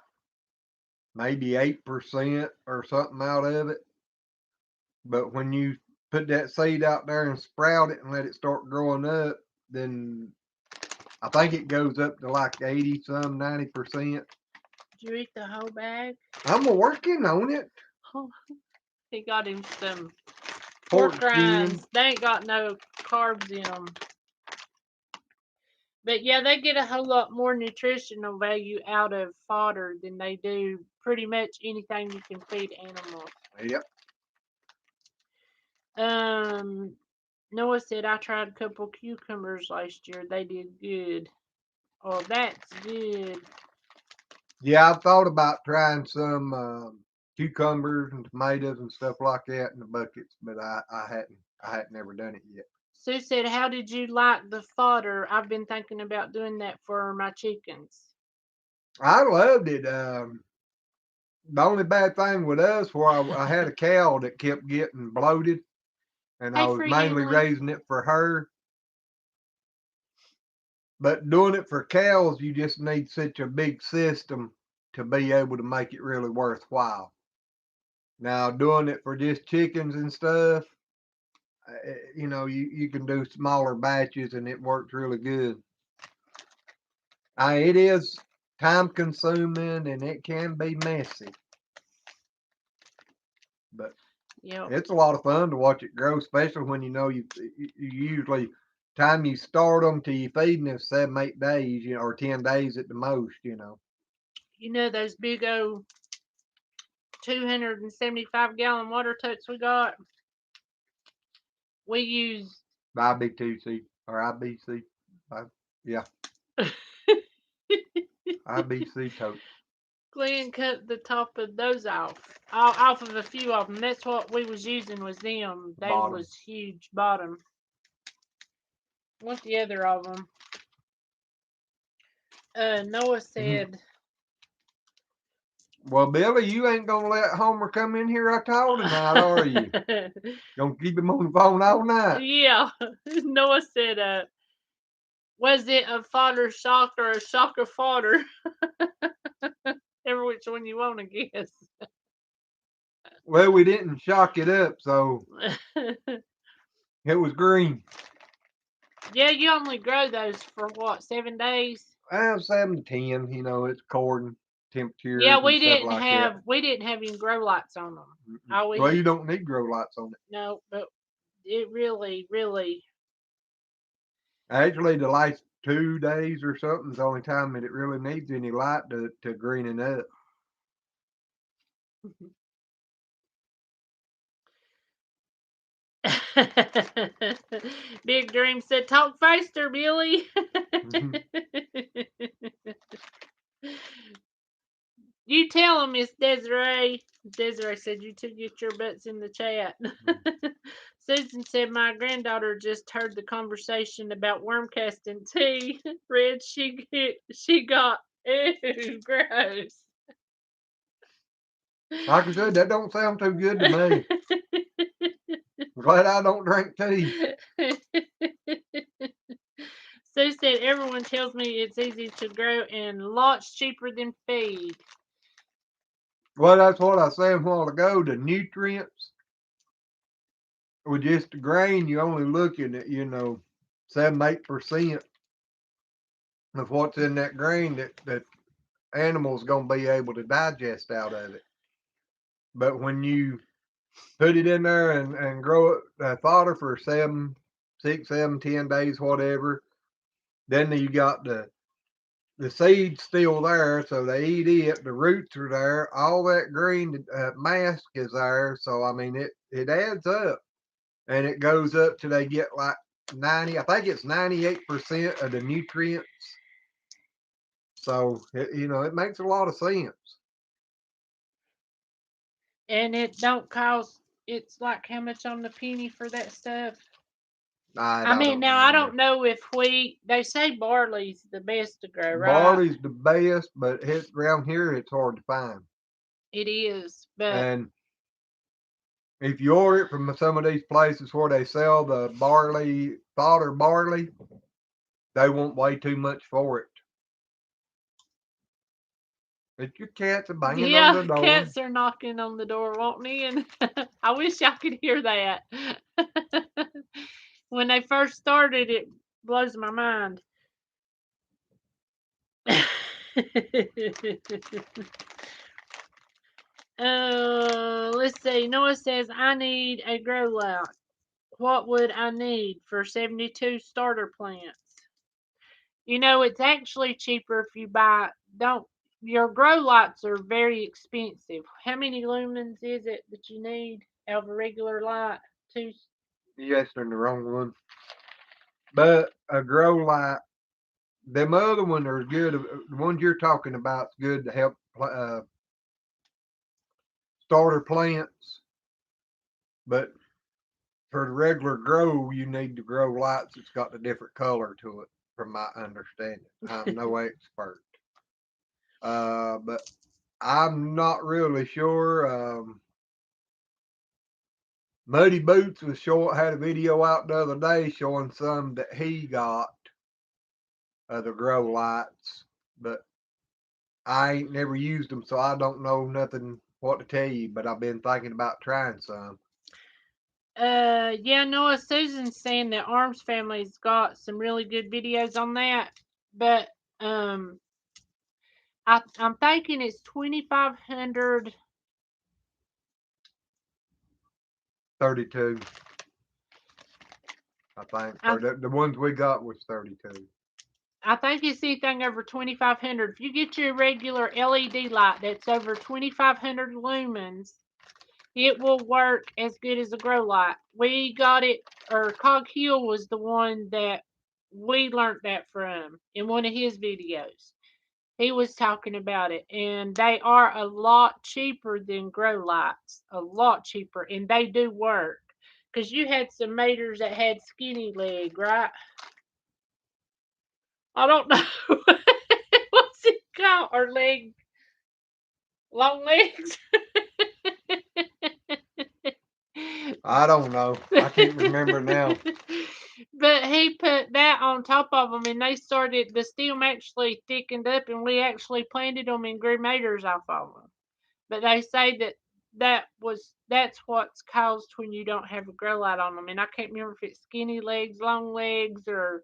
maybe 8% or something out of it. But when you put that seed out there and sprout it and let it start growing up, then I think it goes up to like 80 some 90%. Did you eat the whole bag? I'm working on it. Oh, he got him some Pork pork skin. rinds. They ain't got no carbs in them. But yeah, they get a whole lot more nutritional value out of fodder than they do pretty much anything you can feed animals. Yep. Noah said I tried a couple cucumbers last year. They did good. Oh, that's good. Yeah, I've thought about trying some cucumbers and tomatoes and stuff like that in the buckets, but I hadn't ever done it yet. Sue said, "How did you like the fodder? I've been thinking about doing that for my chickens." I loved it. The only bad thing with us, where I had a cow that kept getting bloated, and I Hey, was free mainly Emily. raising it for her. But doing it for cows, you just need such a big system to be able to make it really worthwhile. Now, doing it for just chickens and stuff, you can do smaller batches and it works really good. It is time consuming and it can be messy, but Yep. it's a lot of fun to watch it grow, especially when you usually time you start them till you feeding them 7, 8 days, or 10 days at the most. You know those big old 275-gallon water totes we got? We use IB2C or IBC, yeah, IBC tote. Glenn cut the top of those off of a few of them. That's what we was using was them. They Bottom. was huge bottom. What's the other of them? Noah said, Well, Billy, you ain't gonna let Homer come in here at all tonight, are you? Gonna keep him on the phone all night? Yeah. Noah said, was it a fodder shock or a shock of fodder? Every which one you want to guess. Well, we didn't shock it up, so it was green. Yeah, you only grow those for what, 7 days? 7 to 10. It's according temperatures Yeah, and stuff like that. we didn't have any grow lights on them. Well, you don't need grow lights on it. No, but it really, really. Actually, the last 2 days or something is the only time that it really needs any light to greening up. Big Dream said, "Talk faster, Billy." You tell him, Miss Desiree. Desiree said, "You two get your butts in the chat." Susan said, "My granddaughter just heard the conversation about worm casting tea. Red, she got, ew, gross." Like I said, that don't sound too good to me. I'm glad I don't drink tea. Sue said, "Everyone tells me it's easy to grow and lots cheaper than feed." Well, that's what I said a while ago. The nutrients with just the grain, you're only looking at 7, 8% of what's in that grain that animals gonna be able to digest out of it. But when you put it in there and grow it fodder for 6, 7, 10 days, whatever. Then you got the seed's still there, so they eat it. The roots are there. All that green mask is there. So I mean, it adds up, and it goes up till they get like 90. I think it's 98% of the nutrients. So it makes a lot of sense. And it don't cost. It's like how much on the penny for that stuff? I mean, now I don't know if wheat. They say barley's the best to grow, right? Barley's the best, but around here it's hard to find. It is, but And if you order it from some of these places where they sell the fodder barley, they want way too much for it. But your cats are banging on the door. Cats are knocking on the door, wanting in. I wish y'all could hear that. When they first started, it blows my mind. Let's see. Noah says, I need a grow light. What would I need for 72 starter plants? It's actually cheaper if you buy. Don't Your grow lights are very expensive. How many lumens is it that you need out of a regular light? Two. Yes, they're the wrong one. But a grow light, them other ones are good. The ones you're talking about is good to help starter plants. But for the regular grow, you need to grow lights that's got a different color to it, from my understanding. I'm no expert. But I'm not really sure. Muddy Boots had a video out the other day showing some that he got of the grow lights, but I ain't never used them, so I don't know nothing what to tell you. But I've been thinking about trying some. Yeah, Noah, Susan's saying that Arms Family's got some really good videos on that, but I'm thinking it's 2,500. 32. I think. Or the ones we got was 32. I think it's anything over 2,500. If you get your regular LED light that's over 2,500 lumens, it will work as good as a grow light. We got it, or Cog Hill was the one that we learned that from in one of his videos. He was talking about it, and they are a lot cheaper than grow lights. A lot cheaper, and they do work. Because you had some maters that had skinny leg, right? I don't know. What's it called? Or leg? Long legs? I don't know. I can't remember now. But he put that on top of them, and the stem actually thickened up, and we actually planted them and grew maters off of them. But they say that's what's caused when you don't have a grow light on them. And I can't remember if it's skinny legs, long legs, or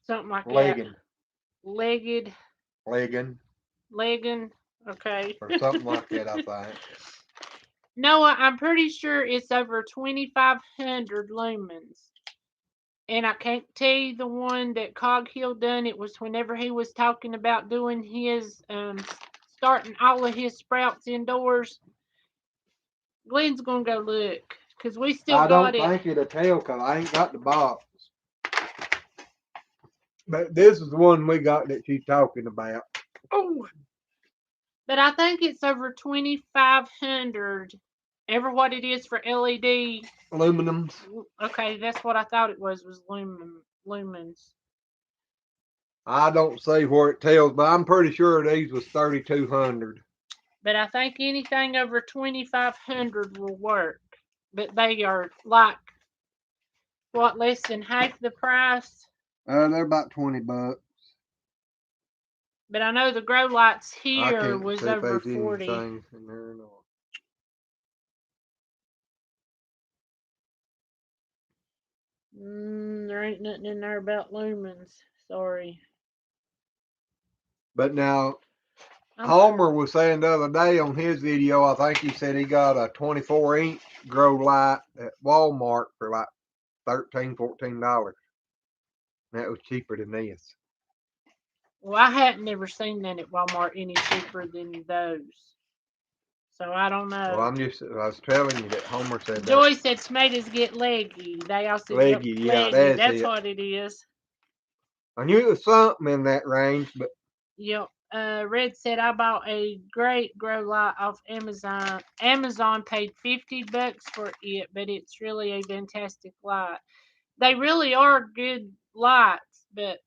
something like Legging. that. Legged. Legging. Okay. Or something like that, I think. Noah, I'm pretty sure it's over 2,500 lumens. And I can't tell you the one that Cog Hill done. It was whenever he was talking about doing his, starting all of his sprouts indoors. Glenn's gonna go look, because we still got it. I don't think it'll tell, because I ain't got the box. But this is the one we got that she's talking about. Oh. But I think it's over 2,500. Ever what it is for LED. Aluminums. Okay, that's what I thought it was lumens. I don't see where it tells, but I'm pretty sure these was 3,200. But I think anything over 2,500 will work. But they are like, what, less than half the price? They're about $20. But I know the grow lights here I was can't see over if there's 40. anything in there or not. There ain't nothing in there about lumens. Sorry. But now, Homer was saying the other day on his video, I think he said he got a 24-inch grow light at Walmart for like $13, $14. That was cheaper than this. Well, I hadn't never seen that at Walmart any cheaper than those. So I don't know. Well, I was telling you that Homer said Joy that. said tomatoes get leggy. They all said Leggy, yeah, leggy. that's it. what it is. I knew it was something in that range, but Yep. Red said I bought a great grow light off Amazon. Amazon paid $50 for it, but it's really a fantastic light. They really are good lights, but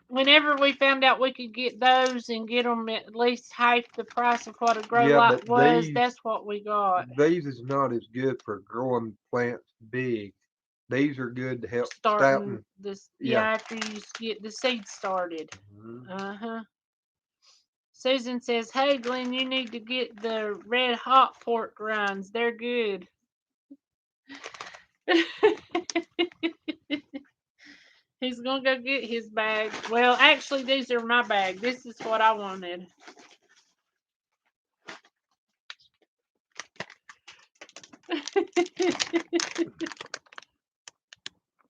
whenever we found out we could get those and get them at least half the price of what a grow yeah, light but was, that's what we got. these is not as good for growing plants big. These are good to help Starting starting. this, Yeah. after you get the seed started. Mhm. Susan says, "Hey Glenn, you need to get the red hot pork rinds. They're good." He's gonna go get his bag. Well, actually, these are my bag. This is what I wanted.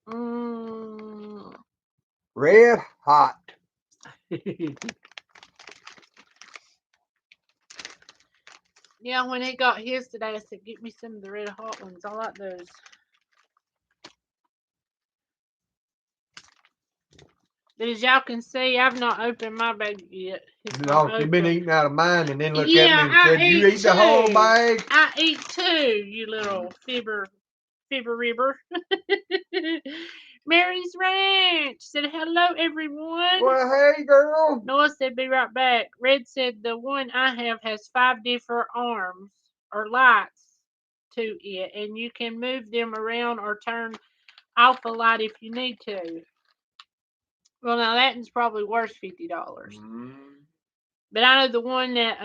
mm. Red hot. Yeah, when he got his today, I said, "Get me some of the red hot ones. I like those." But as y'all can see, I've not opened my bag yet. No, you've been eating out of mine and then looked at me and I said, "You eat the whole bag?" I eat too, you little fibber ribber. Mary's Ranch said, "Hello, everyone." Well, hey, girl. Noah said, "Be right back." Red said, "The one I have has 5 different arms or lights to it, and you can move them around or turn off a light if you need to." Well, now that one's probably worth $50. But I know the one that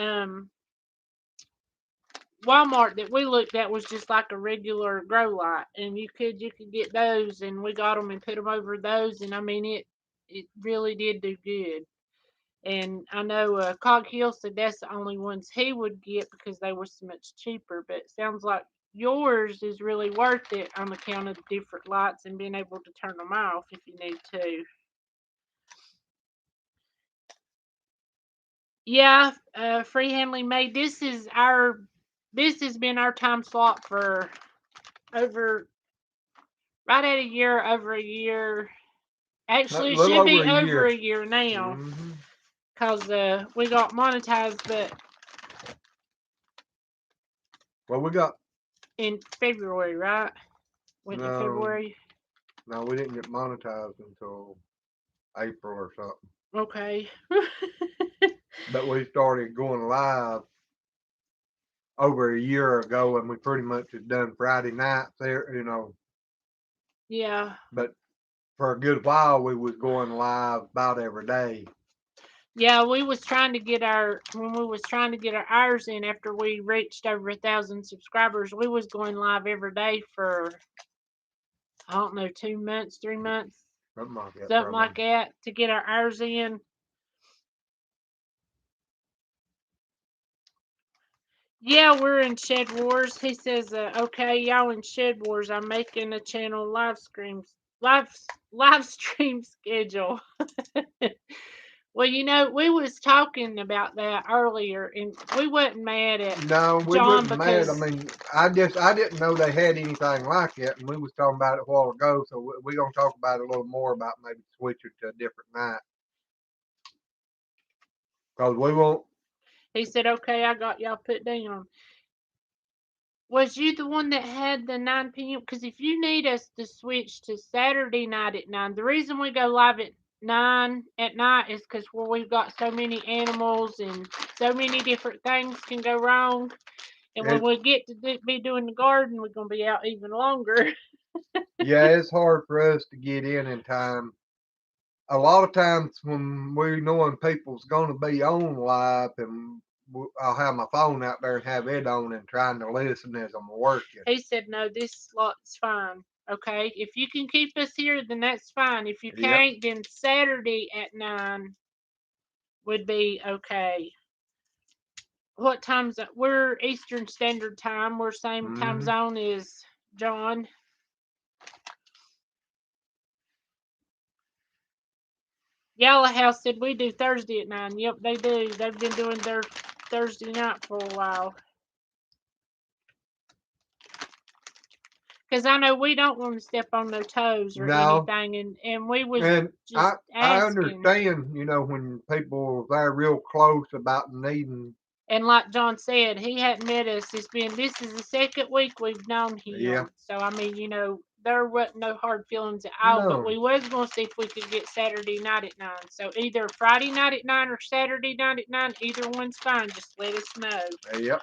Walmart that we looked at was just like a regular grow light, and you could get those, and we got them and put them over those, and I mean it really did do good. And I know Cog Hill said that's the only ones he would get because they were so much cheaper. But it sounds like yours is really worth it on account of the different lights and being able to turn them off if you need to. Yeah, free handling made. This has been our time slot for over right at a year, over a year. Actually, it should be over a year now because we got monetized, but Well, we got in February, right? Went in February. No, we didn't get monetized until April or something. Okay. But we started going live over a year ago, and we pretty much had done Friday nights there, Yeah. But for a good while, we was going live about every day. Yeah, we was trying to get our hours in after we reached over 1,000 subscribers. We was going live every day for I don't know 2 months, 3 months, something like that to get our hours in. Yeah, we're in Shed Wars. He says, "Okay, y'all in Shed Wars. I'm making a channel live stream schedule." Well, we was talking about that earlier, and we wasn't mad at we John wasn't mad. I mean, I didn't know they had anything like that, and we was talking about it a while ago. So we're gonna talk about it a little more about maybe switching to a different night because we won't. He said, "Okay, I got y'all put down." Was you the one that had the 9 p.m.? Because if you need us to switch to Saturday night at 9, the reason we go live at 9 at night is because we've got so many animals and so many different things can go wrong. And when we get to be doing the garden, we're going to be out even longer. Yeah, it's hard for us to get in time. A lot of times when we knowing people's going to be on live, and I'll have my phone out there and have it on and trying to listen as I'm working. He said, "No, this slot's fine." Okay, if you can keep us here, then that's fine. If you Yep. can't, then Saturday at 9 would be okay. What time's that? We're Eastern Standard Time. We're same time Mm-hmm. zone as John. Yellow House said we do Thursday at 9. Yep, they do. They've been doing their Thursday night for a while. Because I know we don't want to step on their toes or No. anything, and we was And just I asking. understand, when people are real close about needing. And like John said, he hadn't met us. This is the second week we've known Yeah. him. So I mean, there wasn't no hard feelings at all. But No. we was gonna see if we could get Saturday night at 9. So either Friday night at 9 or Saturday night at 9. Either one's fine. Just let us know. Yep.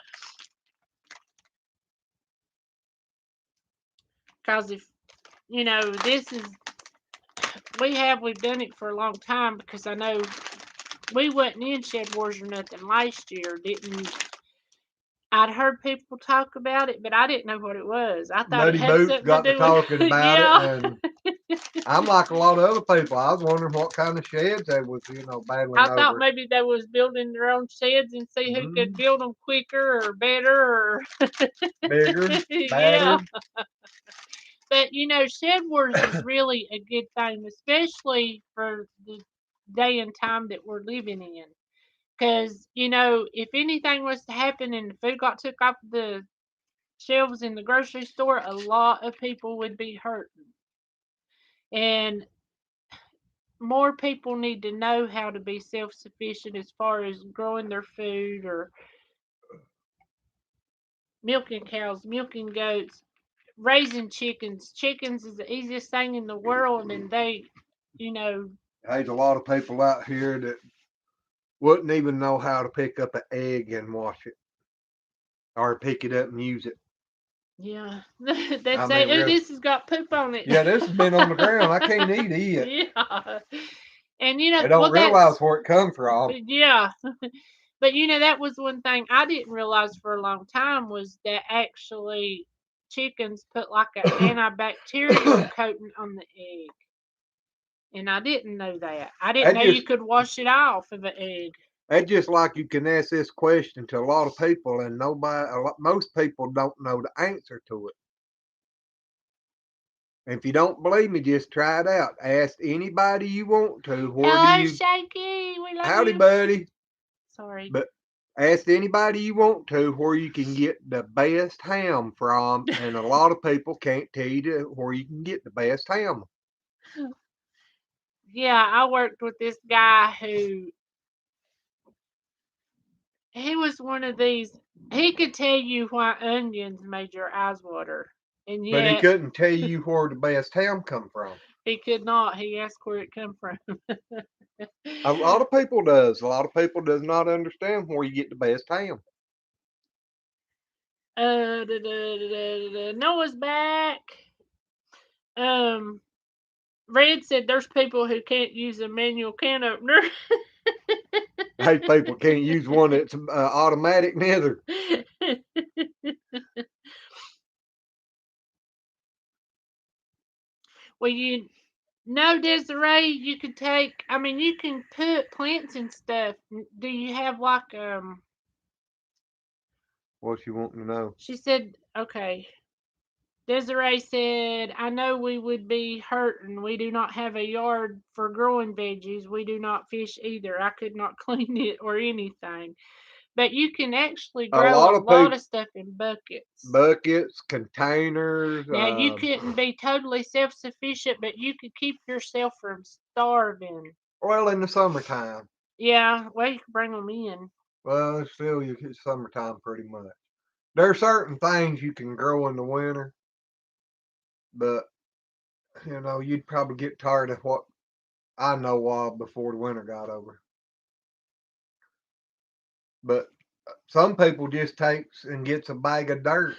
Cause if this is we've done it for a long time, because I know we wasn't in Shed Wars or nothing last year, didn't. I'd heard people talk about it, but I didn't know what it was. I thought it Muddy had Boots something to got to do with talking about it, yeah. and I'm like a lot of other people. I was wondering what kind of sheds they was, battling I thought over. maybe they was building their own sheds and see who could build them quicker or better or Bigger, yeah. badder. But Shed Wars is really a good thing, especially for the day and time that we're living in. Because if anything was to happen and the food got took off the shelves in the grocery store, a lot of people would be hurting. And more people need to know how to be self-sufficient as far as growing their food or milking cows, milking goats, raising chickens. Chickens is the easiest thing in the world, and they, There's a lot of people out here that wouldn't even know how to pick up an egg and wash it, or pick it up and use it. yeah, they I say, mean, "Oh, really. this has got poop on it." Yeah, this has been on the ground. I can't eat it. Yeah, and They don't well, realize where it come from. yeah. But that was one thing I didn't realize for a long time, was that actually chickens put like an antibacterial coating on the egg. And I didn't know that. I didn't That know you just could wash it off of an egg. That's just like you can ask this question to a lot of people, and most people don't know the answer to it. If you don't believe me, just try it out. Ask anybody you want to. Hello, Shaky. We love Howdy, you. buddy. Sorry. But ask anybody you want to where you can get the best ham from, and a lot of people can't tell you where you can get the best ham. Yeah, I worked with this guy who he was one of these. He could tell you why onions made your eyes water, and But he yet couldn't tell you where the best ham come from. he could not. He asked where it come from. A lot of people does. A lot of people does not understand where you get the best ham. Noah's back. Red said there's people who can't use a manual can opener. Hey, people can't use one that's automatic neither. Well, Desiree, you could take. I mean, you can put plants and stuff. Do you have like What you want to know? She said, okay. Desiree said, I know we would be hurting. We do not have a yard for growing veggies. We do not fish either. I could not clean it or anything. But you can actually A grow lot a of lot people, of stuff in buckets. buckets, containers. Now, you couldn't be totally self sufficient, but you could keep yourself from starving. Well, in the summertime. Yeah, well, you can bring them in. Well, still, it's summertime pretty much. There are certain things you can grow in the winter, but you'd probably get tired of what I know of before the winter got over. But some people just takes and gets a bag of dirt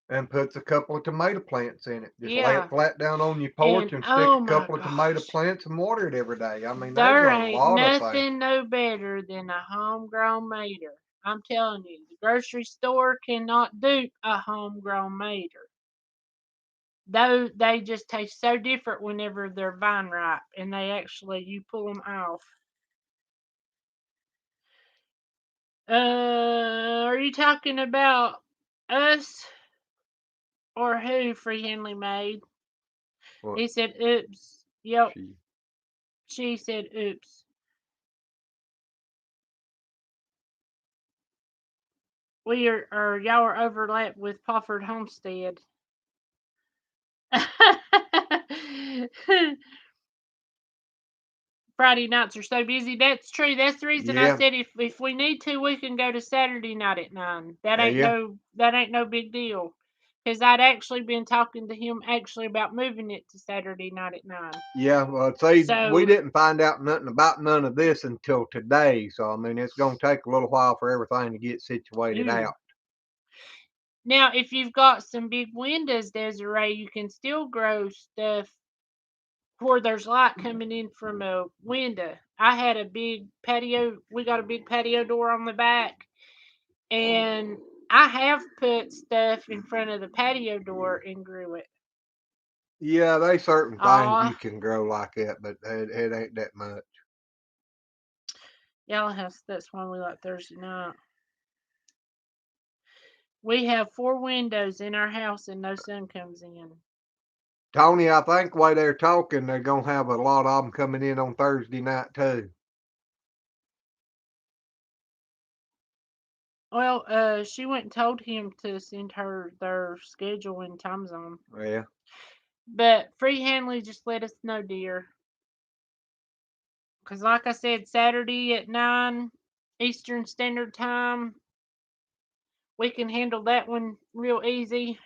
and puts a couple of tomato plants in it. Just lay Yeah. it flat down on your porch and stick Oh a my couple of tomato gosh. plants and water it every day. I mean, there's There a ain't lot of things. nothing no better than a homegrown mater. I'm telling you, the grocery store cannot dupe a homegrown mater. though they just taste so different whenever they're vine ripe, and they actually you pull them off. Are you talking about us or who? Free Henley made. What He said, "Oops." Yep. she? She said, "Oops." We are, or y'all are overlapped with Pafford Homestead. Friday nights are so busy. That's true. That's the reason I Yeah, said if we need to, we can go to Saturday night at 9. That ain't yeah, no big deal. Because I'd actually been talking to him actually about moving it to Saturday night at 9. yeah. Well, see, we So, didn't find out nothing about none of this until today. So I mean, it's going to take a little while for everything to get situated ooh. out. Now if you've got some big windows, Desiree, you can still grow stuff where there's light coming in from a window. I had a big patio. We got a big patio door on the back, and I have put stuff in front of the patio door and grew it. Yeah, they certain things you Aw, can grow like that, but it ain't that much. Yellow House. That's why we like Thursday night. We have 4 windows in our house, and no sun comes in. Tony, I think the way they're talking, they're gonna have a lot of them coming in on Thursday night too. Well, she went and told him to send her their schedule and time zone. Yeah. But Free Hanley just let us know, dear. Because, like I said, Saturday at 9 Eastern Standard Time, we can handle that one real easy.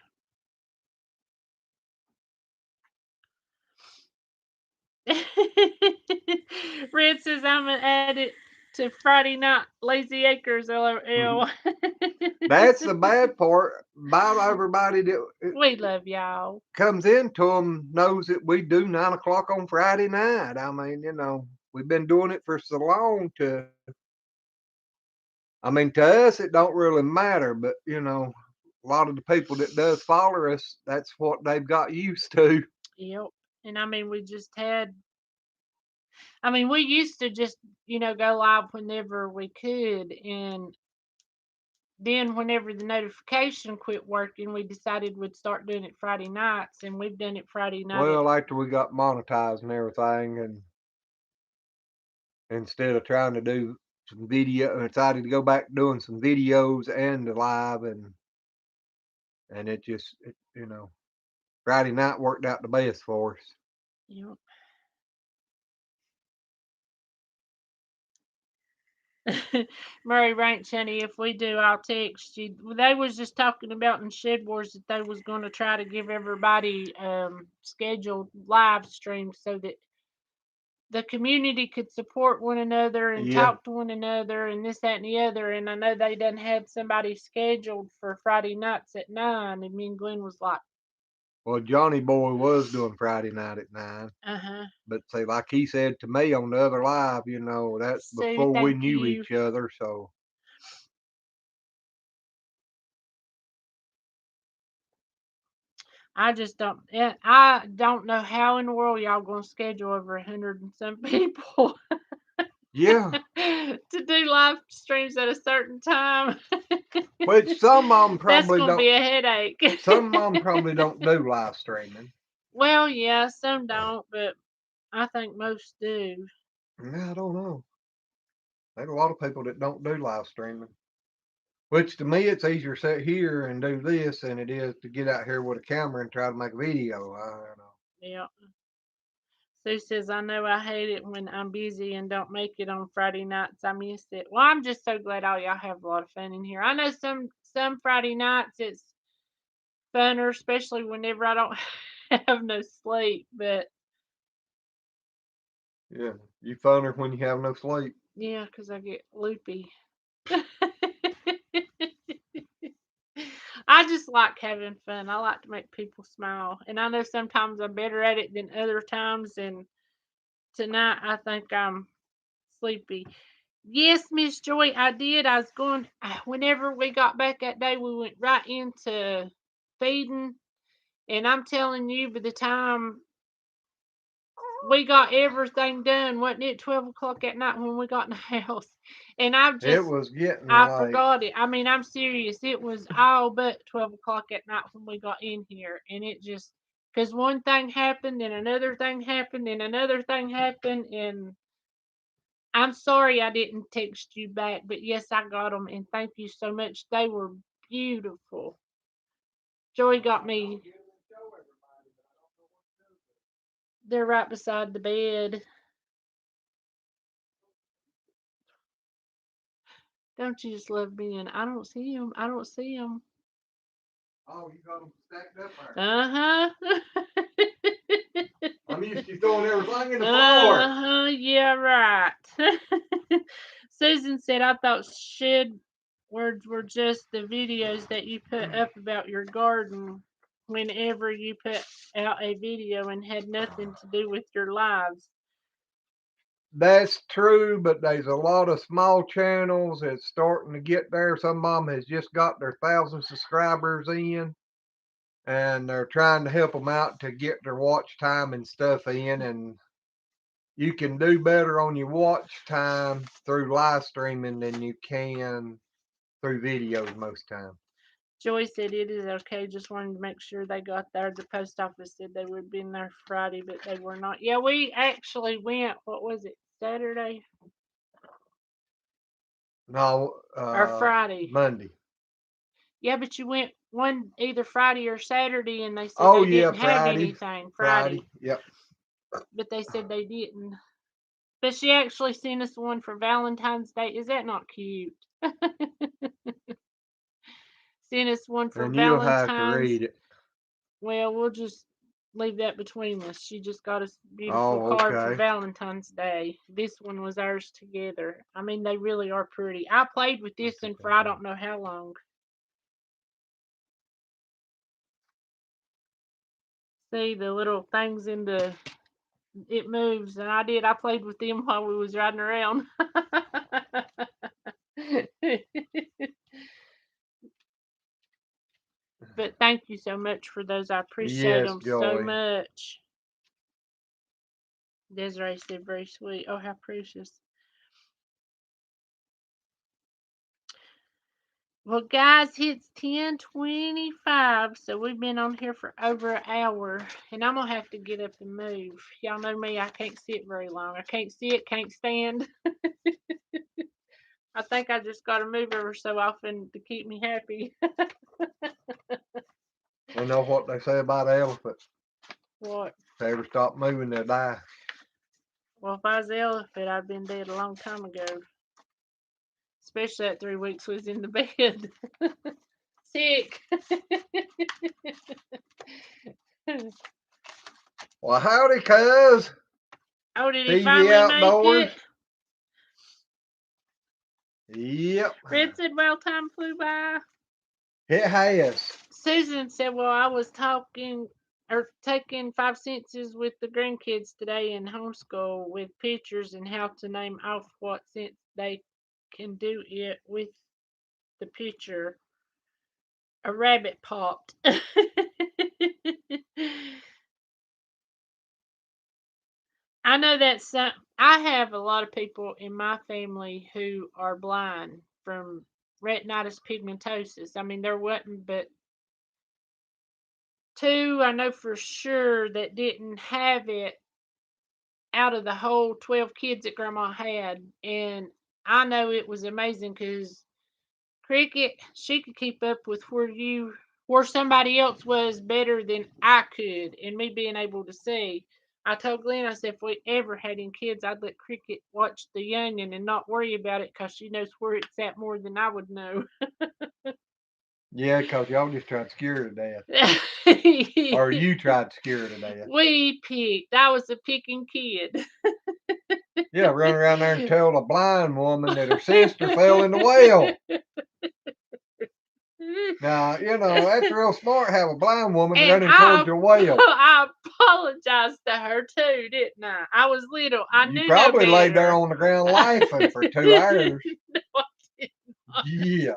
Red says I'm going to add it to Friday night Lazy Acres, LOL. That's the bad part about everybody that We love y'all. comes into them knows that we do 9 o'clock on Friday night. I mean, we've been doing it for so long I mean, to us, it don't really matter, but, a lot of the people that does follow us, that's what they've got used to. Yep. And I mean, we used to just, go live whenever we could. And then whenever the notification quit working, we decided we'd start doing it Friday nights. And we've done it Friday night at, Well, after we got monetized and everything, and instead of trying to do some video, I decided to go back doing some videos and the live, and it just, Friday night worked out the best for us. you Murray Ranch, honey, if we do, I'll text you. They was just talking about in Shed Wars that they was going to try to give everybody scheduled live streams so that the community could support one another and Yeah. talk to one another and this, that, and the other. And I know they done had somebody scheduled for Friday nights at 9, and me and Glenn was like, Well, Johnny Boy was doing Friday night at 9. uh-huh. But say, like he said to me on the other live, that's Sue, before we thank knew you. each other. So I don't know how in the world y'all gonna schedule over 100 and some people yeah, to do live streams at a certain time. which some of them That's probably gonna don't. be a headache. Some of them probably don't do live streaming. Well, yeah, some don't, but I think most do. Yeah, I don't know. There's a lot of people that don't do live streaming. Which to me, it's easier to sit here and do this than it is to get out here with a camera and try to make a video. I don't know. Yeah. Sue says, I know I hate it when I'm busy and don't make it on Friday nights. I miss it. Well, I'm just so glad all y'all have a lot of fun in here. I know some Friday nights it's funner, especially whenever I don't have no sleep. But Yeah, you funner when you have no sleep. yeah, 'cause I get loopy. I just like having fun. I like to make people smile. And I know sometimes I'm better at it than other times. And tonight I think I'm sleepy. Yes, Miss Joy, I did. I was going, whenever we got back that day, we went right into feeding. And I'm telling you, by the time we got everything done, wasn't it 12 o'clock at night when we got in the house? And It was getting I late. forgot it. I mean, I'm serious. It was all but 12 o'clock at night when we got in here. And it just, because one thing happened, and another thing happened, and another thing happened. And I'm sorry I didn't text you back, but yes, I got them. And thank you so much. They were beautiful. Joy got me. They're right beside the bed. Don't you just love being? I don't see them. I don't see them. Oh, you got them stacked up there. Uh huh. I'm used to throwing everything in the floor. Yeah, right. Susan said, I thought shed words were just the videos that you put up about your garden whenever you put out a video and had nothing to do with your lives. That's true, but there's a lot of small channels that's starting to get there. Some of them has just got their 1,000 subscribers in, and they're trying to help them out to get their watch time and stuff in. And you can do better on your watch time through live streaming than you can through videos most time. Joy said it is okay. Just wanted to make sure they got there. The post office said they would have been there Friday, but they were not. Yeah, we actually went. What was it? Saturday No, or Friday? Monday. Yeah, but you went one either Friday or Saturday, and they said Oh they yeah, didn't have Friday. anything Friday. Friday. Yep. But they said they didn't. But she actually sent us one for Valentine's Day. Is that not cute? Sent us one for And you'll have to Valentine's. read it. Well, we'll just leave that between us. She just got us a beautiful Oh, card for okay. Valentine's Day. This one was ours together. I mean, they really are pretty. I played with this one for I don't know how long. See the little things in the it moves, and I played with them while we was riding around. But thank you so much for those. I appreciate Yes, them so Joy. much. Desiree said very sweet. Oh, how precious. Well, guys, it's 10:25, so we've been on here for over an hour, and I'm gonna have to get up and move. Y'all know me; I can't sit very long. I can't sit, can't stand. I think I just got to move ever so often to keep me happy. You know what they say about elephants? What? If they ever stop moving, they'll die. Well, if I was the elephant, I'd been dead a long time ago. Especially that 3 weeks was in the bed. Sick. Well, howdy, cuz. Oh, did he TV finally make outdoors. it? Yep. Red said, well, time flew by. It has. Susan said, well, I was talking or taking 5 senses with the grandkids today in homeschool with pictures and how to name off what sense they can do it with the picture. A rabbit popped. I know that's I have a lot of people in my family who are blind from retinitis pigmentosus. I mean, there wasn't but 2 I know for sure that didn't have it out of the whole 12 kids that grandma had. And I know it was amazing because Cricket, she could keep up with where somebody else was better than I could, and me being able to see. I told Glenn, I said, if we ever had any kids, I'd let Cricket watch the youngin and not worry about it because she knows where it's at more than I would know. Yeah, because y'all just tried to scare her to death. Or you tried to scare her to death. We picked. I was a picking kid. Yeah, run around there and tell a blind woman that her sister fell in the well. Now, that's real smart, have a blind woman And running towards your well. I apologized to her too, didn't I? I was little. I You knew no probably laid there better. on the ground laughing for 2 hours. No, I did not. Yeah.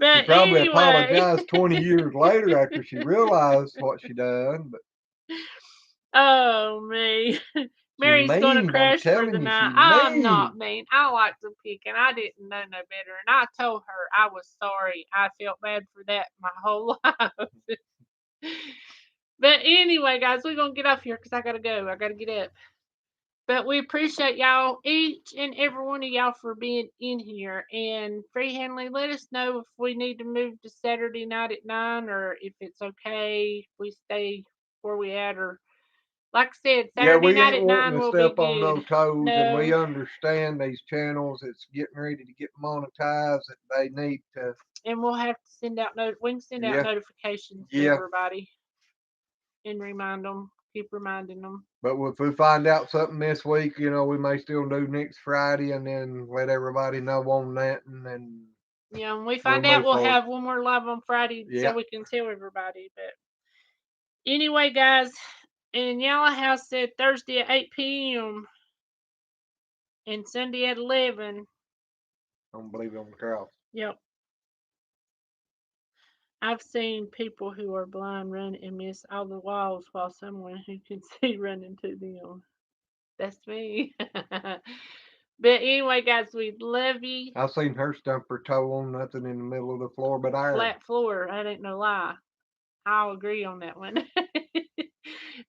She But probably anyway. apologized 20 years later after she realized what she done, but Oh, me. she's Mary's gonna mean. I'm crash for the telling you, night. she's I'm not mean. mean. I like to pick, and I didn't know no better. And I told her I was sorry. I felt bad for that my whole life. But anyway, guys, we're gonna get off here because I gotta go. I gotta get up. But we appreciate y'all, each and every one of y'all, for being in here. And Free Hanley, let us know if we need to move to Saturday night at 9, or if it's okay if we stay where we at. Or like I said, Yeah, Saturday we night ain't at wanting 9 to will be step on good. no toes, and we No, understand these channels. It's getting ready to get monetized. That they need to. and we'll have to send out we can send out Yeah, notifications to yeah. everybody and remind them, keep reminding them. But if we find out something this week, we may still do next Friday, and then let everybody know on that, and then Yeah, when we we'll find out, move we'll forward. have one more live on Friday so Yeah. we can tell everybody. But anyway, guys, and Yellow House said Thursday at 8 p.m. and Sunday at 11. Don't believe it on the cross. Yep. I've seen people who are blind run and miss all the walls while someone who can see run into them. That's me. But anyway, guys, we love you. I've seen her stump her toe on nothing in the middle of the floor but iron. Flat floor. That ain't no lie. I'll agree on that one.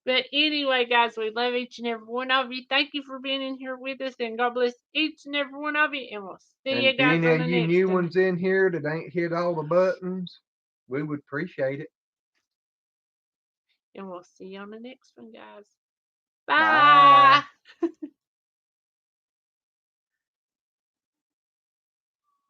But anyway, guys, we love each and every one of you. Thank you for being in here with us, and God bless each and every one of you. And we'll see And you if guys any on of the you next new one. ones in here that ain't hit all the buttons, we would appreciate it. And we'll see you on the next one, guys. Bye. Bye.